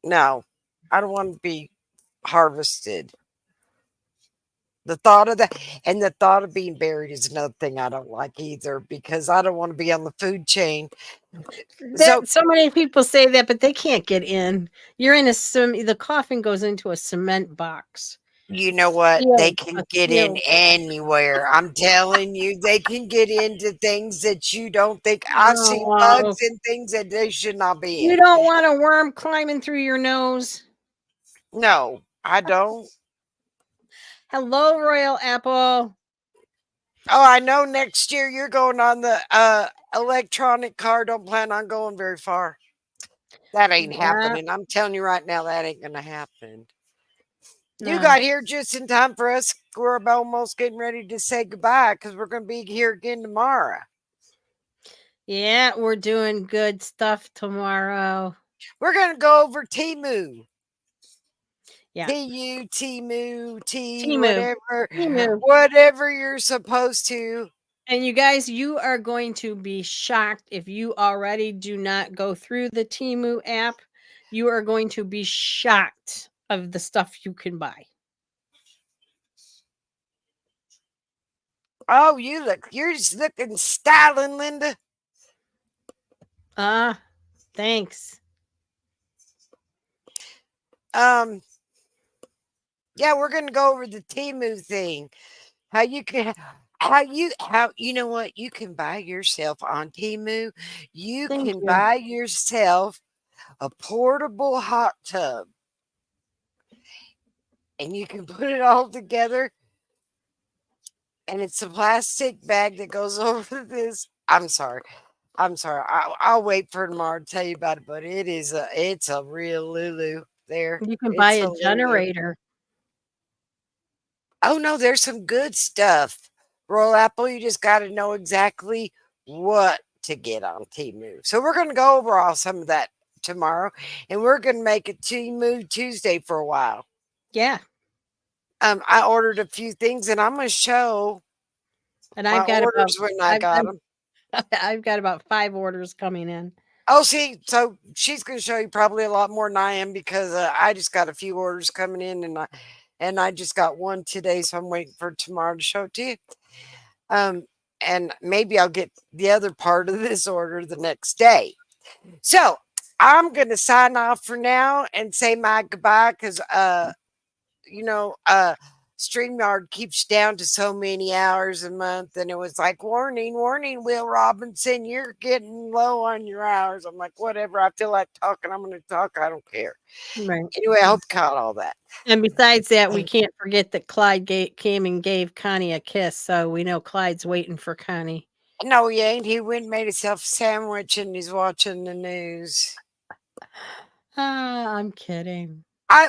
[SPEAKER 1] No, I don't want to be harvested. The thought of that and the thought of being buried is another thing I don't like either because I don't want to be on the food chain. So,
[SPEAKER 2] That so many people say that, but they can't get in. You're in the coffin goes into a cement box.
[SPEAKER 1] you know what? They
[SPEAKER 2] Sealed, a
[SPEAKER 1] can get in
[SPEAKER 2] sealed.
[SPEAKER 1] anywhere. I'm telling you, they can get into things that you don't think. I've seen bugs
[SPEAKER 2] Oh,
[SPEAKER 1] and things that they should not be
[SPEAKER 2] you
[SPEAKER 1] in.
[SPEAKER 2] don't want a worm climbing through your nose.
[SPEAKER 1] No, I don't.
[SPEAKER 2] Hello, Royal Apple.
[SPEAKER 1] Oh, I know next year you're going on the electronic car. Don't plan on going very far. That ain't
[SPEAKER 2] Yeah,
[SPEAKER 1] happening. I'm telling you right now, that ain't going to happen. You
[SPEAKER 2] no.
[SPEAKER 1] got here just in time for us. We're almost getting ready to say goodbye because we're going to be here again tomorrow.
[SPEAKER 2] Yeah, we're doing good stuff tomorrow.
[SPEAKER 1] We're going to go over Timu.
[SPEAKER 2] Yeah.
[SPEAKER 1] Timu, T,
[SPEAKER 2] Timu.
[SPEAKER 1] whatever,
[SPEAKER 2] Timu.
[SPEAKER 1] whatever you're supposed to.
[SPEAKER 2] And you guys, you are going to be shocked if you already do not go through the Temu app. You are going to be shocked of the stuff you can buy.
[SPEAKER 1] Oh, you're just looking styling, Linda.
[SPEAKER 2] Ah, thanks.
[SPEAKER 1] Um, yeah, we're gonna go over the Timu thing. How you can how you know what? You can buy yourself on Timu. You
[SPEAKER 2] Thank
[SPEAKER 1] can
[SPEAKER 2] you.
[SPEAKER 1] buy yourself a portable hot tub and you can put it all together and it's a plastic bag that goes over this. I'm sorry. I'm sorry. I'll wait for tomorrow to tell you about it, but it's a real Lulu there.
[SPEAKER 2] You can buy
[SPEAKER 1] It's
[SPEAKER 2] a
[SPEAKER 1] a Lulu.
[SPEAKER 2] generator.
[SPEAKER 1] Oh no, there's some good stuff. Royal Apple, you just got to know exactly what to get on Temu. So we're going to go over all some of that tomorrow, and we're going to make it Temu Tuesday for a while.
[SPEAKER 2] Yeah.
[SPEAKER 1] I ordered a few things, and I'm going to show
[SPEAKER 2] And
[SPEAKER 1] my
[SPEAKER 2] I've got about
[SPEAKER 1] orders when I
[SPEAKER 2] I've
[SPEAKER 1] got
[SPEAKER 2] I've
[SPEAKER 1] them.
[SPEAKER 2] I've got about 5 orders coming in.
[SPEAKER 1] Oh, see, so she's going to show you probably a lot more than I am because I just got a few orders coming in, and I just got one today, so I'm waiting for tomorrow to show it to you. Um, and maybe I'll get the other part of this order the next day. So I'm gonna sign off for now and say my goodbye because you know, StreamYard keeps down to so many hours a month, and it was like, warning, warning, Will Robinson, you're getting low on your hours. I'm like, whatever. I feel like talking. I'm going to talk. I don't care.
[SPEAKER 2] Right.
[SPEAKER 1] Anyway, I hope you caught all that.
[SPEAKER 2] And besides that, we can't forget that Clyde came and gave Connie a kiss, so we know Clyde's waiting for Connie.
[SPEAKER 1] No, he ain't. He went and made himself a sandwich and he's watching the news.
[SPEAKER 2] Ah, I'm kidding.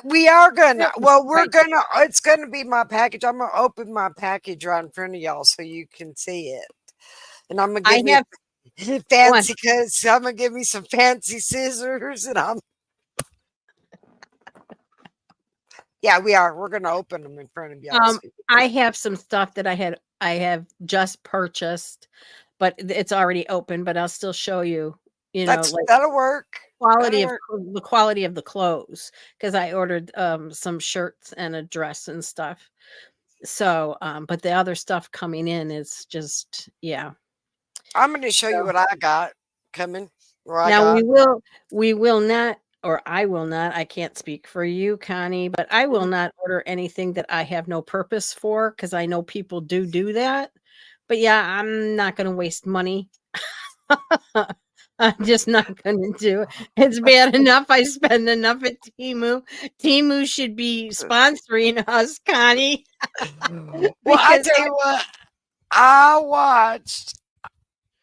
[SPEAKER 1] We are gonna.
[SPEAKER 2] That was
[SPEAKER 1] Well, we're
[SPEAKER 2] right.
[SPEAKER 1] gonna. It's gonna be my package. I'm gonna open my package right in front of y'all so you can see it. And I'm gonna
[SPEAKER 2] I
[SPEAKER 1] give me
[SPEAKER 2] have
[SPEAKER 1] a
[SPEAKER 2] one.
[SPEAKER 1] fancy cause I'm gonna give me some fancy scissors and I'm. Yeah, we are. We're gonna open them in front of y'all.
[SPEAKER 2] Um,
[SPEAKER 1] So you
[SPEAKER 2] I
[SPEAKER 1] can see.
[SPEAKER 2] have some stuff that I have just purchased, but it's already open. But I'll still show you. You know, like
[SPEAKER 1] That'll work. That'll work.
[SPEAKER 2] the quality of the clothes because I ordered some shirts and a dress and stuff. So, but the other stuff coming in is just yeah.
[SPEAKER 1] I'm gonna show you
[SPEAKER 2] So
[SPEAKER 1] what I got coming. What I
[SPEAKER 2] now
[SPEAKER 1] got.
[SPEAKER 2] we will not, or I will not. I can't speak for you, Connie, but I will
[SPEAKER 1] Mhm.
[SPEAKER 2] not order anything that I have no purpose for because I know people do that. But yeah, I'm not going to waste money. I'm just not going to do it. It's bad enough I spend enough at Timu. Timu should be sponsoring us, Connie,
[SPEAKER 1] Well, I
[SPEAKER 2] because
[SPEAKER 1] tell you what. I watched.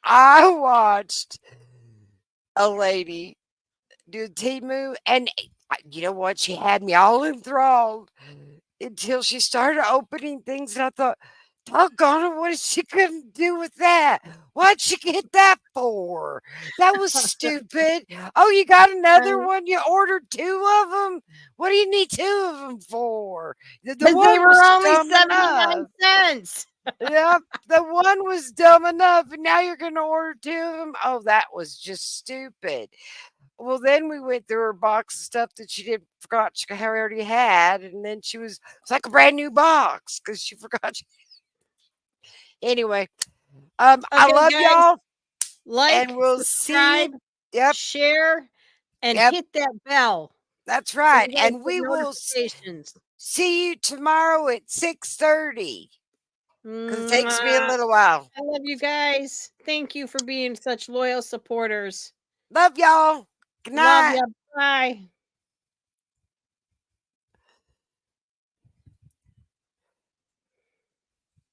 [SPEAKER 1] I watched a lady do Timu, and you know what? She had me all enthralled until she started opening things, and I thought, "Doggone it, what is she gonna do with that? What'd she get that for? That was stupid. Oh, you got another one? You ordered two of them? What do you need two of them for? The
[SPEAKER 2] they
[SPEAKER 1] one
[SPEAKER 2] were
[SPEAKER 1] was
[SPEAKER 2] only
[SPEAKER 1] dumb
[SPEAKER 2] 79
[SPEAKER 1] enough."
[SPEAKER 2] cents.
[SPEAKER 1] Yep, the one was dumb enough, and now you're gonna order two of them. Oh, that was just stupid. Well, then we went through her box of stuff that she didn't forgot she already had, and then it's like a brand new box because she forgot. Anyway, I
[SPEAKER 2] Okay,
[SPEAKER 1] love
[SPEAKER 2] guys,
[SPEAKER 1] y'all, and
[SPEAKER 2] like,
[SPEAKER 1] we'll see you.
[SPEAKER 2] subscribe,
[SPEAKER 1] Yep,
[SPEAKER 2] share, and
[SPEAKER 1] yep,
[SPEAKER 2] hit that bell
[SPEAKER 1] that's
[SPEAKER 2] so
[SPEAKER 1] right,
[SPEAKER 2] you guys
[SPEAKER 1] and
[SPEAKER 2] get
[SPEAKER 1] we will
[SPEAKER 2] notifications.
[SPEAKER 1] see you tomorrow at 6:30 because it takes me a
[SPEAKER 2] Mwah.
[SPEAKER 1] little while.
[SPEAKER 2] I love you guys. Thank you for being such loyal supporters.
[SPEAKER 1] Love y'all. Good
[SPEAKER 2] Love
[SPEAKER 1] night.
[SPEAKER 2] ya. Bye.